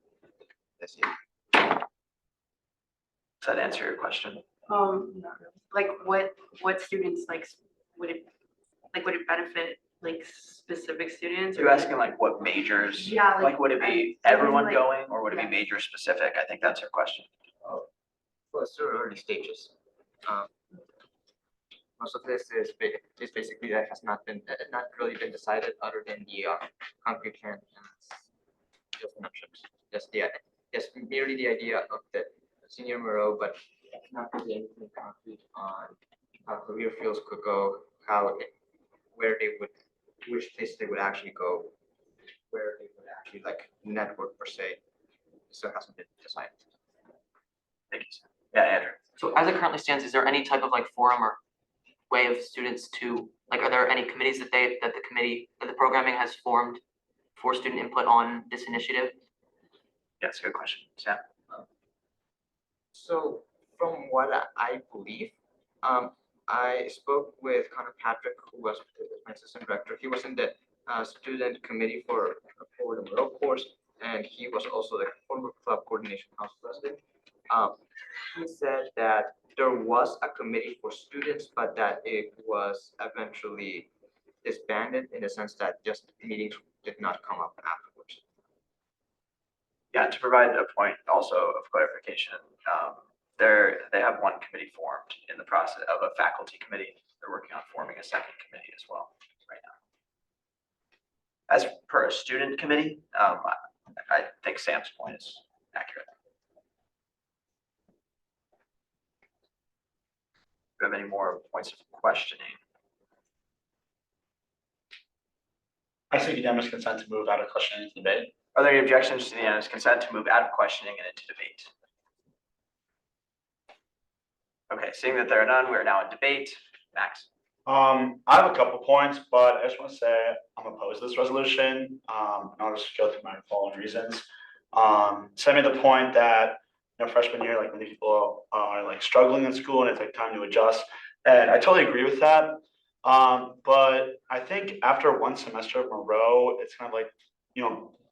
That's it. Does that answer your question? Not really. Like what students would it benefit like specific students? You're asking like what majors? Yeah, Like would it be I- everyone like- going or would it be yes. major specific? I think that's your question. Well, it's still early stages. Most of this is basically that has not really been decided other than the concrete plan just mentioned. Just merely the idea of the senior Moreau, but not really anything concrete on how career fields could go, which place they would actually go, where they would actually like network per se. So it hasn't been decided. Thank you, sir. Yeah, Andrew. So as it currently stands, is there any type of like forum or way of students to, like, are there any committees that the programming has formed for student input on this initiative? That's a good question. Sam? So from what I believe, I spoke with Connor Patrick, who was my assistant director. He was in the student committee for the Moreau course, and he was also the former club coordination council president. He said that there was a committee for students, but that it was eventually disbanded in the sense that just meetings did not come up afterwards. Yeah, to provide a point also of clarification, they have one committee formed in the process of a faculty committee. They're working on forming a second committee as well right now. As per a student committee, I think Sam's point is accurate. Do you have any more points of questioning? I seek unanimous consent to move out of questioning into debate. Are there any objections to the unanimous consent to move out of questioning and into debate? Okay, seeing that there are none, we are now in debate. Max? I have a couple points, but I just want to say I'm opposed to this resolution. I'll just go through my following reasons. Sam made the point that, freshman year, like many people are like struggling in school and it's like time to adjust. And I totally agree with that. But I think after one semester of Moreau, it's kind of like,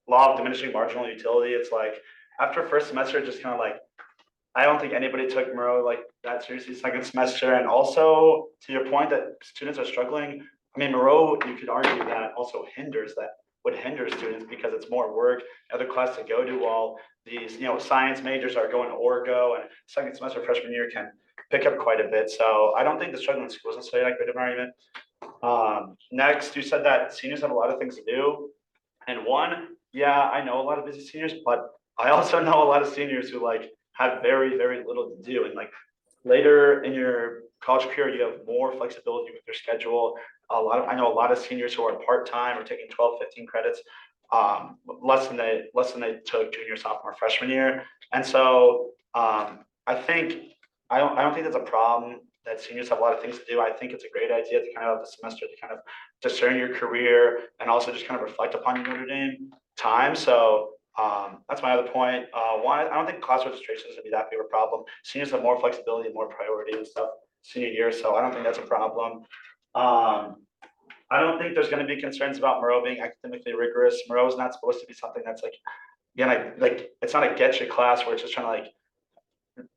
law of diminishing marginal utility. It's like after first semester, just kind of like, I don't think anybody took Moreau like that seriously second semester. And also to your point that students are struggling, I mean, Moreau, you could argue that also would hinder students because it's more work, other class to go to while these, science majors are going to Orgo, and second semester freshman year can pick up quite a bit. So I don't think the struggling schools necessarily like great argument. Next, you said that seniors have a lot of things to do. And one, yeah, I know a lot of busy seniors, but I also know a lot of seniors who like have very, very little to do. And like later in your college career, you have more flexibility with your schedule. I know a lot of seniors who are part-time or taking 12, 15 credits, less than they took junior, sophomore, freshman year. And so I don't think that's a problem that seniors have a lot of things to do. I think it's a great idea to kind of have the semester to kind of discern your career and also just kind of reflect upon your Notre Dame time. So that's my other point. One, I don't think class registration is gonna be that big of a problem. Seniors have more flexibility and more priority and stuff senior year, so I don't think that's a problem. I don't think there's gonna be concerns about Moreau being academically rigorous. Moreau is not supposed to be something that's like, it's not a get you class where it's just trying to like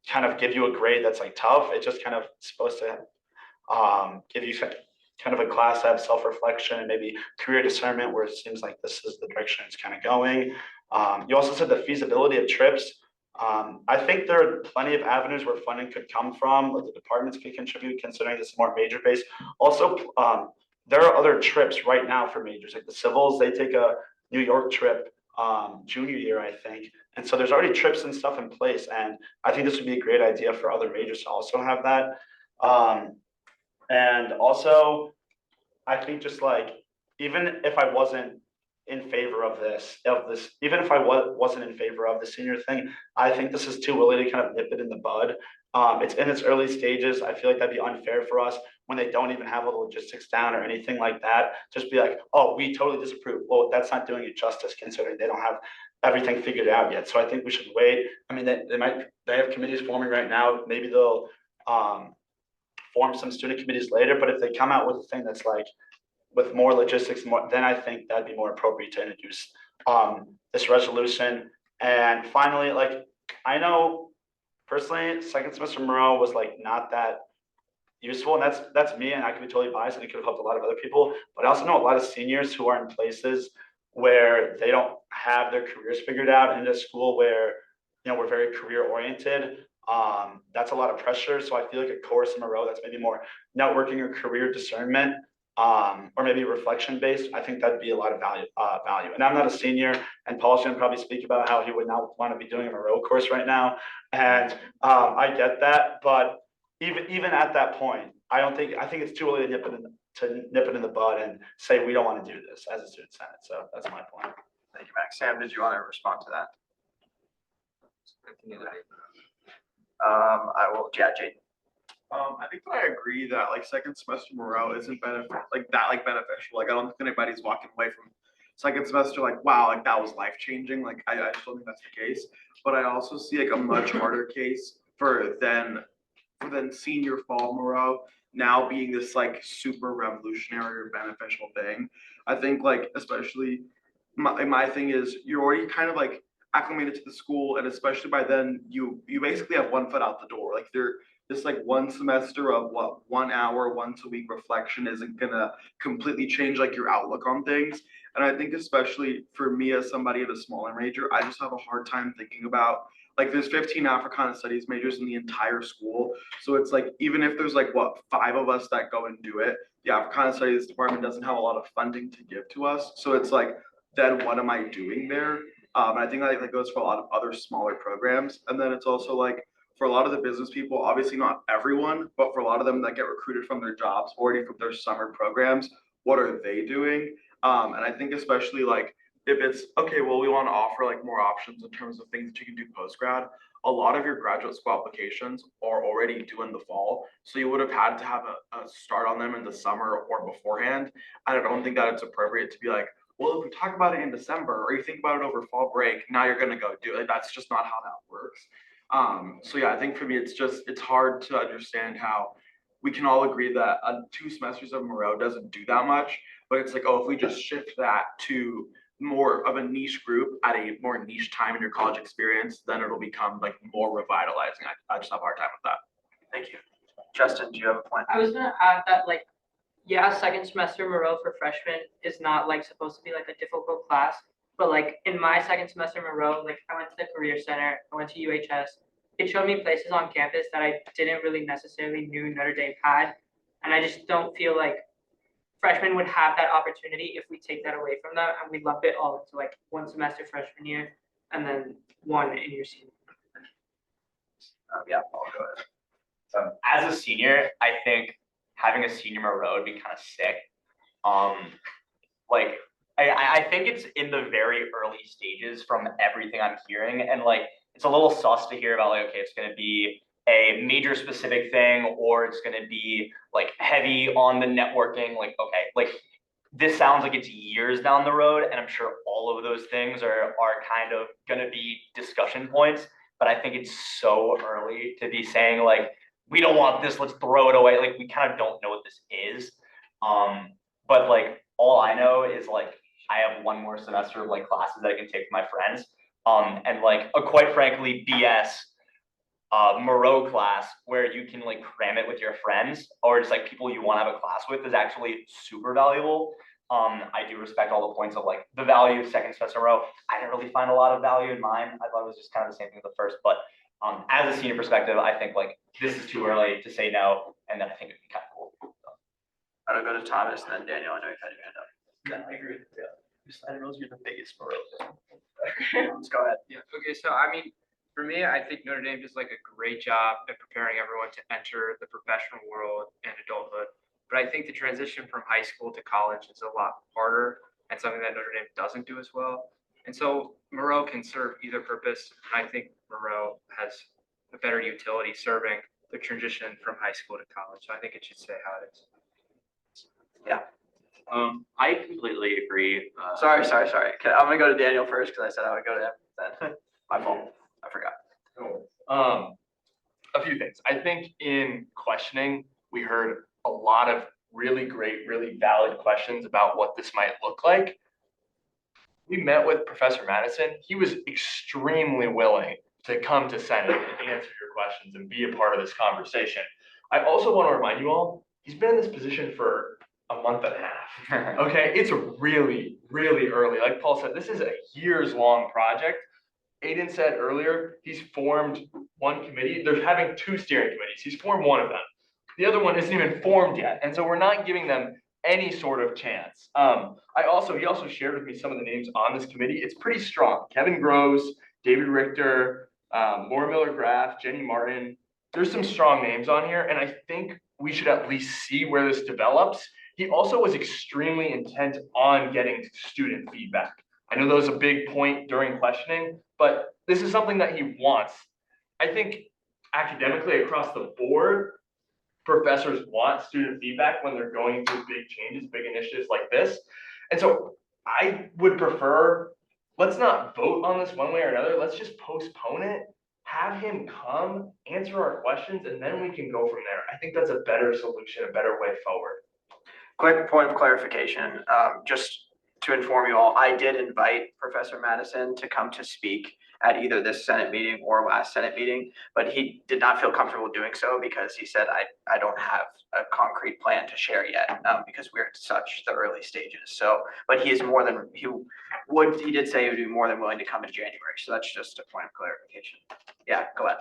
kind of give you a grade that's like tough. It's just kind of supposed to give you kind of a class that have self-reflection and maybe career discernment where it seems like this is the direction it's kind of going. You also said the feasibility of trips. I think there are plenty of avenues where funding could come from, like the departments could contribute considering this is more major based. Also, there are other trips right now for majors, like the civils, they take a New York trip junior year, I think. And so there's already trips and stuff in place. And I think this would be a great idea for other majors to also have that. And also, I think just like, even if I wasn't in favor of this, even if I wasn't in favor of the senior thing, I think this is too early to kind of nip it in the bud. It's in its early stages. I feel like that'd be unfair for us when they don't even have all the logistics down or anything like that. Just be like, oh, we totally disapprove. Well, that's not doing it justice considering they don't have everything figured out yet. So I think we should wait. I mean, they have committees forming right now. Maybe they'll form some student committees later, but if they come out with a thing that's like with more logistics, then I think that'd be more appropriate to introduce this resolution. And finally, like, I know personally, second semester Moreau was like not that useful, and that's me, and I could be totally biased, and it could have helped a lot of other people. But I also know a lot of seniors who are in places where they don't have their careers figured out, in a school where we're very career oriented. That's a lot of pressure. So I feel like a course in Moreau that's maybe more networking or career discernment, or maybe reflection based, I think that'd be a lot of value. And I'm not a senior, and Paul's gonna probably speak about how he would not want to be doing a Moreau course right now. And I get that, but even at that point, I think it's too early to nip it in the bud and say we don't want to do this as a student senate. So that's my point. Thank you, Max. Sam, did you want to respond to that? I will, yeah, Jade. I think that I agree that like second semester Moreau isn't beneficial. Like I don't think anybody's walking away from second semester like, wow, like that was life changing. Like I just don't think that's the case. But I also see like a much harder case for then senior fall Moreau now being this like super revolutionary or beneficial thing. I think like especially my thing is you're already kind of like acclimated to the school, and especially by then you basically have one foot out the door. Like this like one semester of 1 hour once a week reflection isn't gonna completely change like your outlook on things. And I think especially for me as somebody at a smaller major, I just have a hard time thinking about like there's 15 Africana studies majors in the entire school. So it's like even if there's like 5 of us that go and do it, the Africana studies department doesn't have a lot of funding to give to us. So it's like, then what am I doing there? And I think that goes for a lot of other smaller programs. And then it's also like for a lot of the business people, obviously not everyone, but for a lot of them that get recruited from their jobs already from their summer programs, what are they doing? And I think especially like if it's okay, well, we want to offer like more options in terms of things that you can do post-grad. A lot of your graduate school applications are already due in the fall. So you would have had to have a start on them in the summer or beforehand. And I don't think that it's appropriate to be like, well, if we talk about it in December or you think about it over fall break, now you're going to go do it. That's just not how that works. So yeah, I think for me, it's hard to understand how we can all agree that 2 semesters of Moreau doesn't do that much, but it's like, oh, if we just shift that to more of a niche group at a more niche time in your college experience, then it'll become like more revitalizing. I just have a hard time with that. Thank you. Justin, do you have a point? I was gonna add that like, yeah, second semester Moreau for freshmen is not like supposed to be like a difficult class, but like in my second semester Moreau, like I went to the Career Center, I went to UHS. It showed me places on campus that I didn't really necessarily knew Notre Dame had, and I just don't feel like freshmen would have that opportunity if we take that away from them and we lump it all into like 1 semester freshman year and then 1 in your senior. Yeah, Paul, go ahead. As a senior, I think having a senior Moreau would be kind of sick. Like I think it's in the very early stages from everything I'm hearing, and like it's a little sus to hear about like, okay, it's gonna be a major specific thing, or it's gonna be like heavy on the networking, like, okay, like this sounds like it's years down the road, and I'm sure all of those things are kind of gonna be discussion points, but I think it's so early to be saying like, we don't want this, let's throw it away, like, we kind of don't know what this is. But like, all I know is like, I have one more semester of like classes that I can take with my friends, and like a quite frankly BS Moreau class where you can like cram it with your friends or just like people you want to have a class with is actually super valuable. I do respect all the points of like the value of second semester Moreau. I didn't really find a lot of value in mine. I thought it was just kind of the same thing as the first, but as a senior perspective, I think like this is too early to say no, and then I think it'd be kind of cool. I'll go to Thomas and then Daniel. I know you've had your hand up. Yeah, I agree. Yeah. I didn't realize you're the biggest Moreau. Let's go ahead. Yeah, okay, so I mean, for me, I think Notre Dame does like a great job at preparing everyone to enter the professional world and adulthood. But I think the transition from high school to college is a lot harder and something that Notre Dame doesn't do as well. And so Moreau can serve either purpose. And I think Moreau has a better utility serving the transition from high school to college. So I think it should say how it is. Yeah. I completely agree. Sorry. Okay, I'm gonna go to Daniel first because I said I would go to him then. My fault. I forgot. A few things. I think in questioning, we heard a lot of really great, really valid questions about what this might look like. We met with Professor Madison. He was extremely willing to come to Senate and answer your questions and be a part of this conversation. I also want to remind you all, he's been in this position for a month and a half. Okay, it's really, really early. Like Paul said, this is a years-long project. Aiden said earlier, he's formed one committee. They're having 2 steering committees. He's formed one of them. The other one isn't even formed yet. And so we're not giving them any sort of chance. He also shared with me some of the names on this committee. It's pretty strong. Kevin Groves, David Richter, Maura Miller-Graff, Jenny Martin. There's some strong names on here. And I think we should at least see where this develops. He also was extremely intent on getting student feedback. I know that was a big point during questioning, but this is something that he wants. I think academically across the board, professors want student feedback when they're going through big changes, big initiatives like this. And so I would prefer, let's not vote on this one way or another. Let's just postpone it, have him come, answer our questions, and then we can go from there. I think that's a better solution, a better way forward. Quick point of clarification, just to inform you all, I did invite Professor Madison to come to speak at either this Senate meeting or last Senate meeting, but he did not feel comfortable doing so because he said, I don't have a concrete plan to share yet, because we're at such the early stages. So, but he is more than, he did say he would be more than willing to come in January. So that's just a point of clarification. Yeah, go ahead.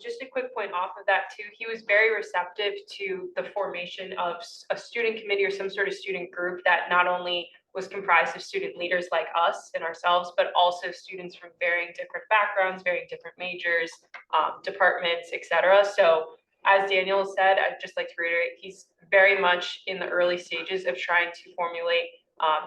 Just a quick point off of that too, he was very receptive to the formation of a student committee or some sort of student group that not only was comprised of student leaders like us and ourselves, but also students from varying different backgrounds, varying different majors, departments, etc. So as Daniel said, I'd just like to reiterate, he's very much in the early stages of trying to formulate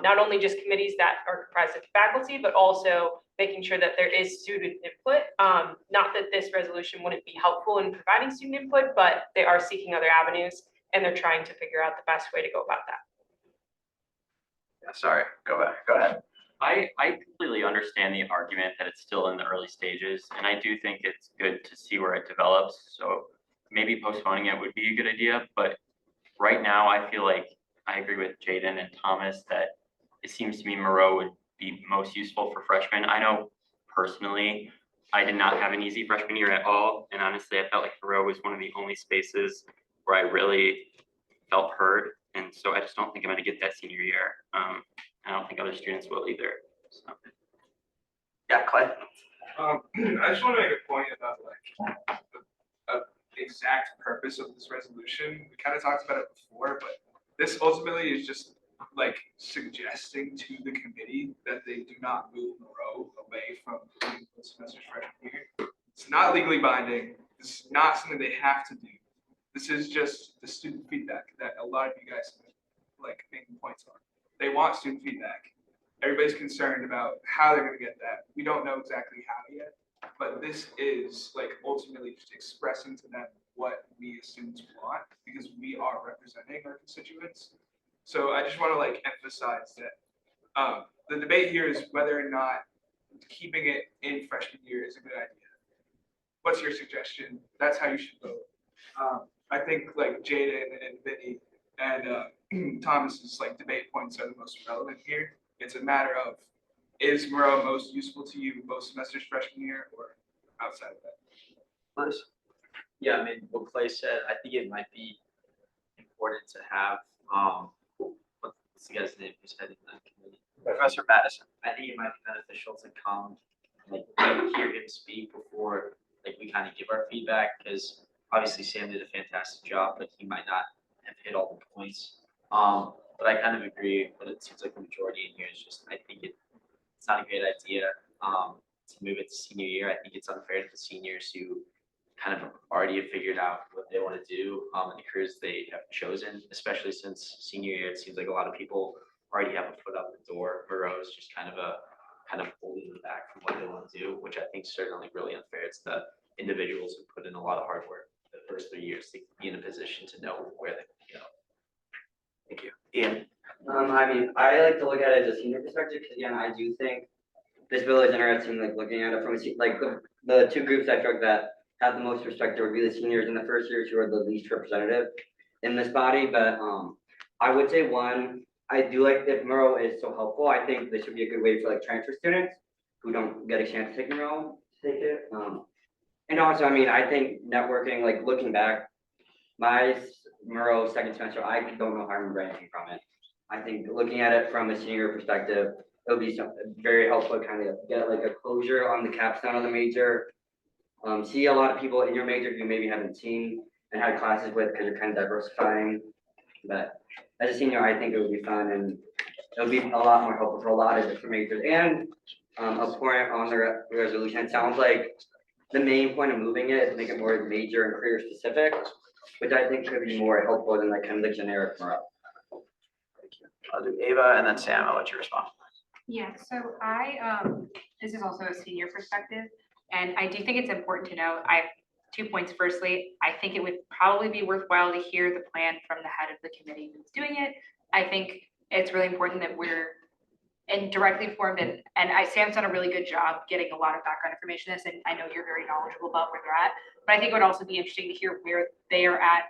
not only just committees that are comprised of faculty, but also making sure that there is student input. Not that this resolution wouldn't be helpful in providing student input, but they are seeking other avenues and they're trying to figure out the best way to go about that. Yeah, sorry, go ahead. I completely understand the argument that it's still in the early stages, and I do think it's good to see where it develops. So maybe postponing it would be a good idea, but right now I feel like I agree with Jaden and Thomas that it seems to me Moreau would be most useful for freshmen. I know personally, I did not have an easy freshman year at all, and honestly, I felt like Moreau was one of the only spaces where I really felt heard, and so I just don't think I'm going to get that senior year. I don't think other students will either. So. Yeah, Clay. I just want to make a point about like the exact purpose of this resolution. We kind of talked about it before, but this ultimately is just like suggesting to the committee that they do not move Moreau away from the semester's freshman year. It's not legally binding. This is not something they have to do. This is just the student feedback that a lot of you guys like making points on. They want student feedback. Everybody's concerned about how they're going to get that. We don't know exactly how yet. but this is like ultimately just expressing to them what we as students want, because we are representing our constituents. So I just want to like emphasize that the debate here is whether or not keeping it in freshman year is a good idea. What's your suggestion? That's how you should vote. I think like Jaden and Vinny and Thomas's like debate points are the most relevant here. It's a matter of, is Moreau most useful to you both semesters freshman year or outside of that? Nice. Yeah, I mean, what Clay said, I think it might be important to have, what's the guy's name who's heading that committee? Professor Madison. I think it might be beneficial to come, like hear him speak before, like, we kind of give our feedback, because obviously Sam did a fantastic job, but he might not have hit all the points. But I kind of agree, but it seems like the majority in here is just, I think it's not a great idea, to move it to senior year. I think it's unfair to the seniors who kind of already have figured out what they want to do, and the careers they have chosen, especially since senior year, it seems like a lot of people already have a foot out the door. Moreau is just kind of holding them back from what they want to do, which I think is certainly really unfair. It's the individuals who put in a lot of hard work the first 3 years to be in a position to know where they can go. Thank you. Ian? I mean, I like to look at it as a senior perspective, because again, I do think this bill is interesting, like looking at it from like the two groups I feel like that have the most perspective would be the seniors and the first years who are the least representative in this body. But I would say one, I do like that Moreau is so helpful. I think this would be a good way for like transfer students who don't get a chance to take Moreau to take it. And also, I mean, I think networking, like looking back, my Moreau second semester, I don't know how I remember anything from it. I think looking at it from a senior perspective, it'll be very helpful to kind of get like a closure on the capstone of the major. See a lot of people in your major you maybe haven't seen and had classes with, because you're kind of diversifying. But as a senior, I think it would be fun, and it'll be a lot more helpful for a lot of different majors. And a point on the resolution, it sounds like the main point of moving it is to make it more major and career specific, which I think could be more helpful than like kind of the generic Moreau. I'll do Ava and then Sam. I'll let you respond. Yeah, so this is also a senior perspective, and I do think it's important to know, I have 2 points. Firstly, I think it would probably be worthwhile to hear the plan from the head of the committee who's doing it. I think it's really important that we're directly informed, and Sam's done a really good job getting a lot of background information on this, and I know you're very knowledgeable about where they're at, but I think it would also be interesting to hear where they are at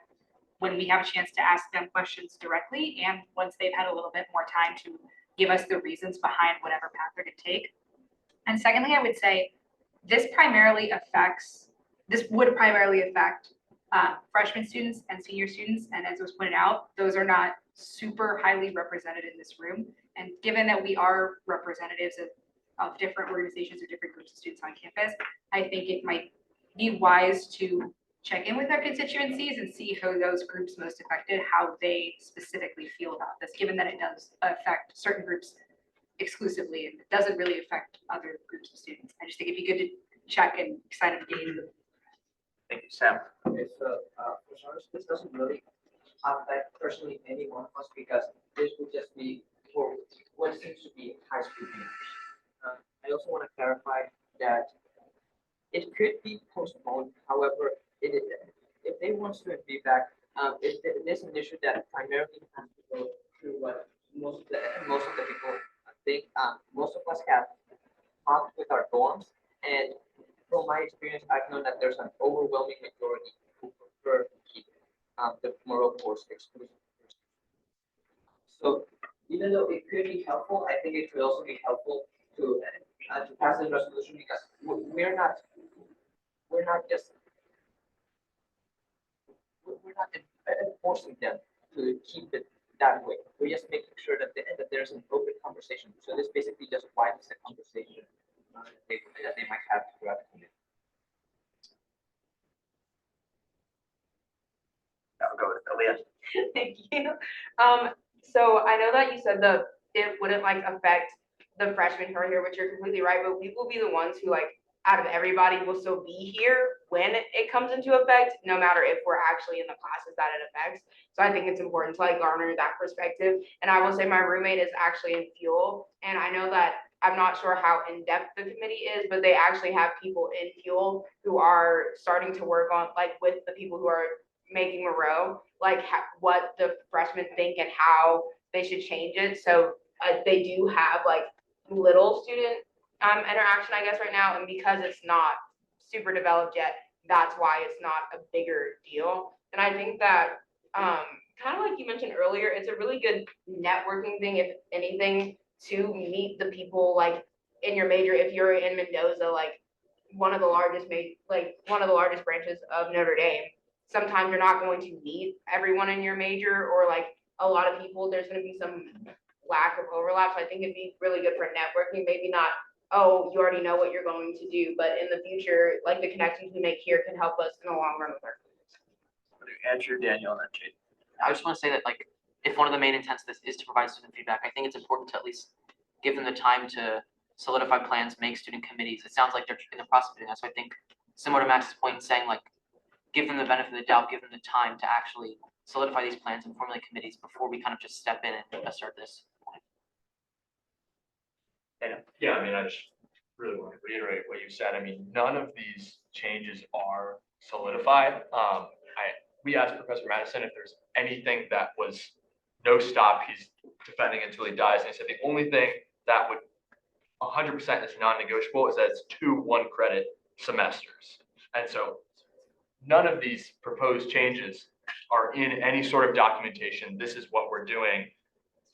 when we have a chance to ask them questions directly, and once they've had a little bit more time to give us the reasons behind whatever path they're going to take. And secondly, I would say this would primarily affect freshman students and senior students. And as was pointed out, those are not super highly represented in this room. And given that we are representatives of different organizations or different groups of students on campus, I think it might be wise to check in with our constituencies and see how those groups most affected, how they specifically feel about this, given that it does affect certain groups exclusively and it doesn't really affect other groups of students. I just think it'd be good to check and sign up the game. Thank you, Sam. Okay, so, for starters, this doesn't really affect personally any one of us, because this would just be for what seems to be high school majors. I also want to clarify that it could be postponed. However, if they want student feedback, it is an issue that primarily has to go through what most of the people think. Most of us have talked with our dorms, and from my experience, I've known that there's an overwhelming majority who prefer to keep the Moreau course exclusive. So even though it could be helpful, I think it could also be helpful to pass this resolution, because we're not enforcing them to keep it that way. We're just making sure that there's an open conversation. So this basically just widens the conversation that they might have throughout the community. I'll go with Aaliyah. Thank you. So I know that you said it wouldn't like affect the freshmen who are here, which you're completely right, but we will be the ones who like out of everybody will still be here when it comes into effect, no matter if we're actually in the classes that it affects. So I think it's important to like garner that perspective. And I will say my roommate is actually in fuel, and I know that I'm not sure how in-depth the committee is, but they actually have people in Fuel who are starting to work on, like, with the people who are making Moreau, like, what the freshmen think and how they should change it. So they do have like little student interaction, I guess, right now, and because it's not super developed yet, that's why it's not a bigger deal. And I think that kind of like you mentioned earlier, it's a really good networking thing, if anything, to meet the people like in your major. If you're in Mendoza, like one of the largest branches of Notre Dame, sometimes you're not going to meet everyone in your major, or like a lot of people, there's going to be some lack of overlap. So I think it'd be really good for networking. Maybe not, oh, you already know what you're going to do, but in the future, like the connections we make here can help us in the long run with our careers. Andrew, Daniel, and then Jade. I just want to say that, like, if one of the main intents of this is to provide student feedback, I think it's important to at least give them the time to solidify plans, make student committees. It sounds like they're in the process of doing that. So I think, similar to Max's point, saying like, give them the benefit of the doubt, give them the time to actually solidify these plans and formulate committees before we kind of just step in and assert this. Yeah, I mean, I just really want to reiterate what you said. I mean, none of these changes are solidified. We asked Professor Madison if there's anything that was no stop, he's defending until he dies. And he said the only thing that would 100% is non-negotiable is that it's 2 1-credit semesters. And so none of these proposed changes are in any sort of documentation. This is what we're doing,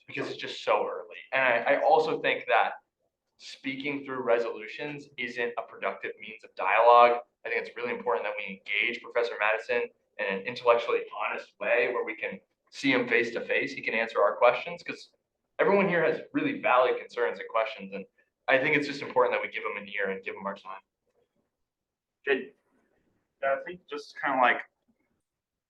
because it's just so early. And I also think that speaking through resolutions isn't a productive means of dialogue. I think it's really important that we engage Professor Madison in an intellectually honest way where we can see him face to face. He can answer our questions, because everyone here has really valid concerns and questions. And I think it's just important that we give them an ear and give them our time. Jade. Yeah, I think just kind of like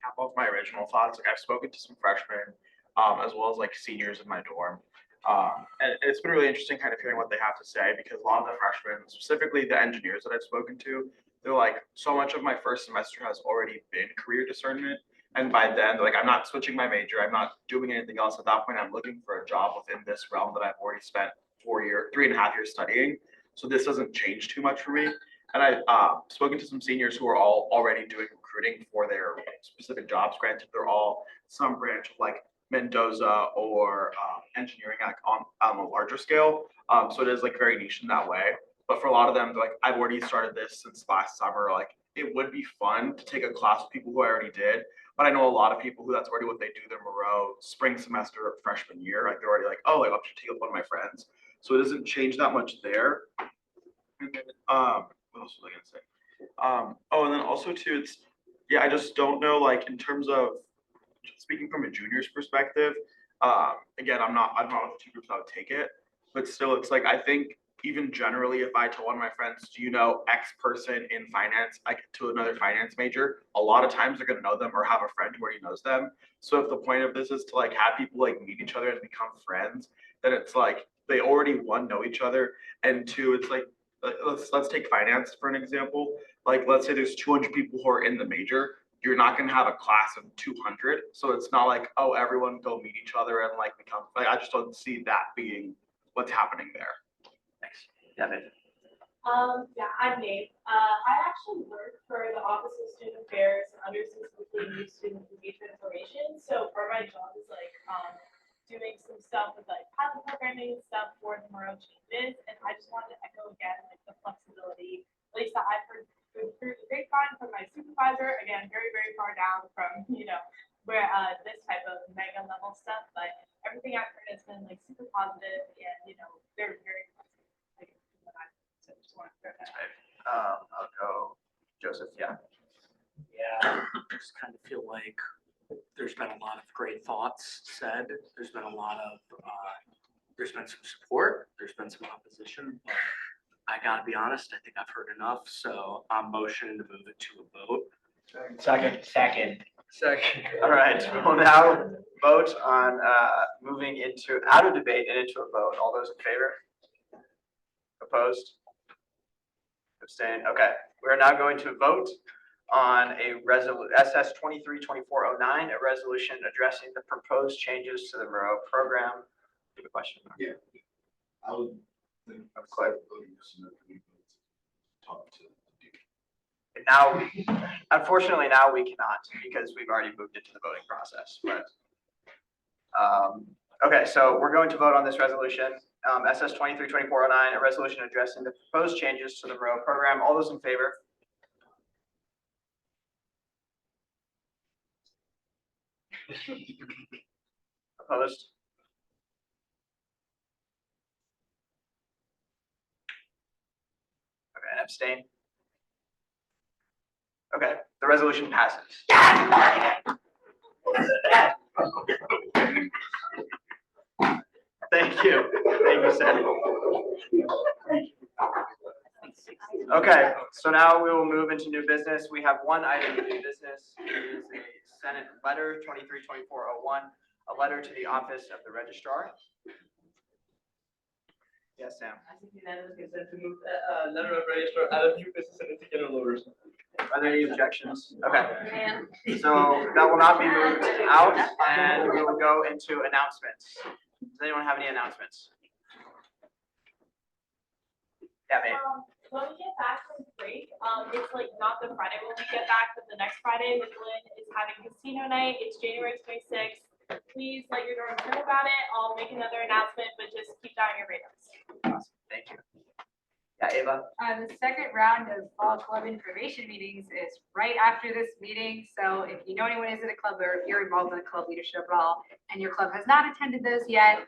cap off my original thoughts. Like I've spoken to some freshmen, as well as like seniors in my dorm. And it's been really interesting kind of hearing what they have to say, because a lot of the freshmen, specifically the engineers that I've spoken to, they're like, so much of my first semester has already been career discernment. And by then, they're like, I'm not switching my major. I'm not doing anything else. At that point, I'm looking for a job within this realm that I've already spent 3.5 years studying. So this doesn't change too much for me. And I've spoken to some seniors who are all already doing recruiting for their specific jobs. Granted, they're all some branch of like Mendoza or engineering on a larger scale. So it is like very niche in that way. But for a lot of them, like I've already started this since last summer. Like it would be fun to take a class with people who I already did. But I know a lot of people who that's already what they do their Moreau spring semester freshman year. Like they're already like, oh, like, I'll just take up one of my friends. So it doesn't change that much there. And then, what else was I gonna say? Oh, and then also too, it's, yeah, I just don't know, like in terms of speaking from a junior's perspective, again, I'm not with the 2 groups I would take it, but still it's like, I think even generally, if I tell one of my friends, do you know X person in finance, like to another finance major, a lot of times they're gonna know them or have a friend who already knows them. So if the point of this is to like have people like meet each other and become friends, then it's like they already, 1, know each other, and 2, it's like, let's take finance for an example. Like let's say there's 200 people who are in the major. You're not gonna have a class of 200. So it's not like, oh, everyone go meet each other and like become, like I just don't see that being what's happening there. Thanks. Devin. Yeah, I'm Nate. I actually work for the Office of Student Affairs and undersist with the new student engagement information. So part of my job is like doing some stuff with like pilot programming and stuff for the Moreau changes. And I just wanted to echo again like the flexibility, at least that I've heard through the grapevine from my supervisor. Again, very, very far down from, where this type of mega level stuff, but everything I've heard has been like super positive, and they're very I'll go Joseph, yeah. Yeah, I just kind of feel like there's been a lot of great thoughts said. There's been a lot of, there's been some support, there's been some opposition, but I gotta be honest, I think I've heard enough, so I'm motioning to move it to a vote. Second. All right, we'll now vote on moving out of debate and into a vote. All those in favor? Opposed? Abstain. Okay, we're now going to vote on a SS 23-2409, a resolution addressing the proposed changes to the Moreau program. Do you have a question? Yeah, I would And now, unfortunately, now we cannot because we've already moved into the voting process, but. Okay, so we're going to vote on this resolution, SS 23-2409, a resolution addressing the proposed changes to the Monroe program. All those in favor? Opposed? Okay, and abstain? Okay, the resolution passes. Thank you, Sam. Okay, so now we will move into new business. We have one item of new business. It is a Senate letter 23-2401, a letter to the office of the registrar. Yes, Sam. I think unanimous consent to move letter of registrar out of new business and into general orders. Are there any objections? Okay. So that will not be moved out, and we will go into announcements. Does anyone have any announcements? Yeah, mate. When we get back from break, it's like not the Friday when we get back, but the next Friday, Midland is having casino night. It's January 26th. Please let your dorms know about it. I'll make another announcement, but just keep that on your radars. Awesome. Thank you. Yeah, Ava. The second round of fall club information meetings is right after this meeting. So if you know anyone who's in a club or if you're involved in the club leadership at all and your club has not attended those yet,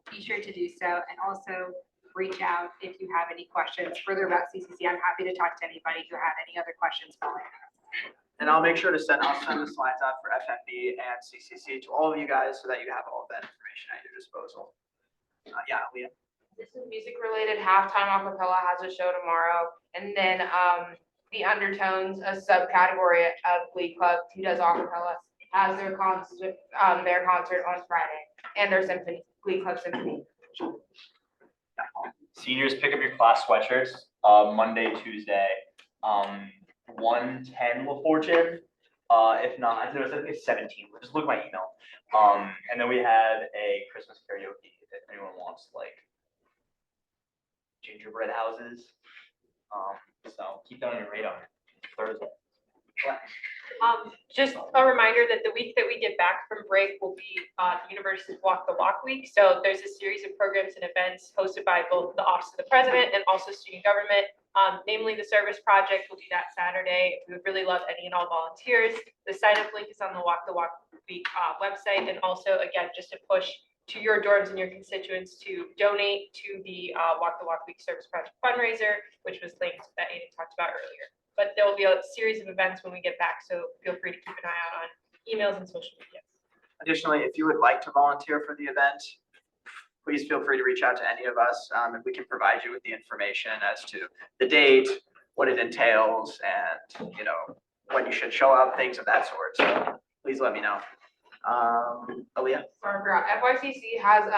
be sure to do so. And also reach out if you have any questions further about CCC. I'm happy to talk to anybody who had any other questions following that. And I'll make sure to I'll send the slides out for FNB and CCC to all of you guys so that you have all of that information at your disposal. Yeah, Leah. This is music related. Halftime Acapella has a show tomorrow. And then the Undertones, a subcategory of Glee Club who does acapella, has their concert on Friday. And their symphony, Glee Club Symphony. Seniors, pick up your class sweatshirts, Monday, Tuesday. 110 La Fortune. If not, I think it's 17. Just look at my email. And then we have a Christmas karaoke if anyone wants like gingerbread houses. So keep that on your radar. Thursday. Just a reminder that the week that we get back from break will be the University's Walk the Walk Week. So there's a series of programs and events hosted by both the Office of the President and also student government. Namely, the Service Project will do that Saturday. We would really love any and all volunteers. The sign-up link is on the Walk the Walk Week website. And also, again, just to push to your dorms and your constituents to donate to the Walk the Walk Week Service Project fundraiser, which was linked that Aiden talked about earlier. But there will be a series of events when we get back, so feel free to keep an eye out on emails and social media. Additionally, if you would like to volunteer for the event, please feel free to reach out to any of us, and we can provide you with the information as to the date, what it entails, and when you should show up, things of that sort. So please let me know. Aaliyah? Barbara, FYCC has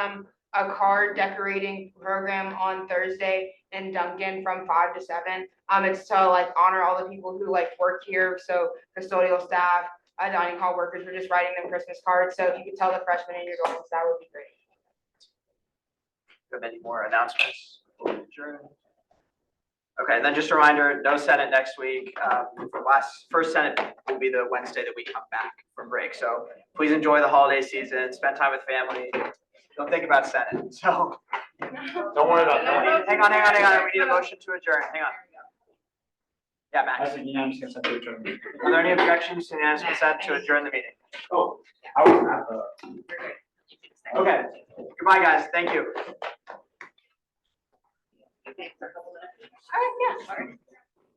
a card decorating program on Thursday in Duncan from 5 to 7. It's to like honor all the people who like work here. So custodial staff, dining hall workers, we're just writing them Christmas cards. So if you could tell the freshmen in your dorms, that would be great. Do you have any more announcements? Okay, and then just a reminder, no Senate next week. First Senate will be the Wednesday that we come back from break. So please enjoy the holiday season, spend time with family. Don't think about Senate. So Don't worry about that. hang on. We need a motion to adjourn. Hang on. Yeah, Max. I think unanimous consent to adjourn. Are there any objections to unanimous consent to adjourn the meeting? Oh, I was at the. Okay. Goodbye, guys. Thank you. All right, yeah.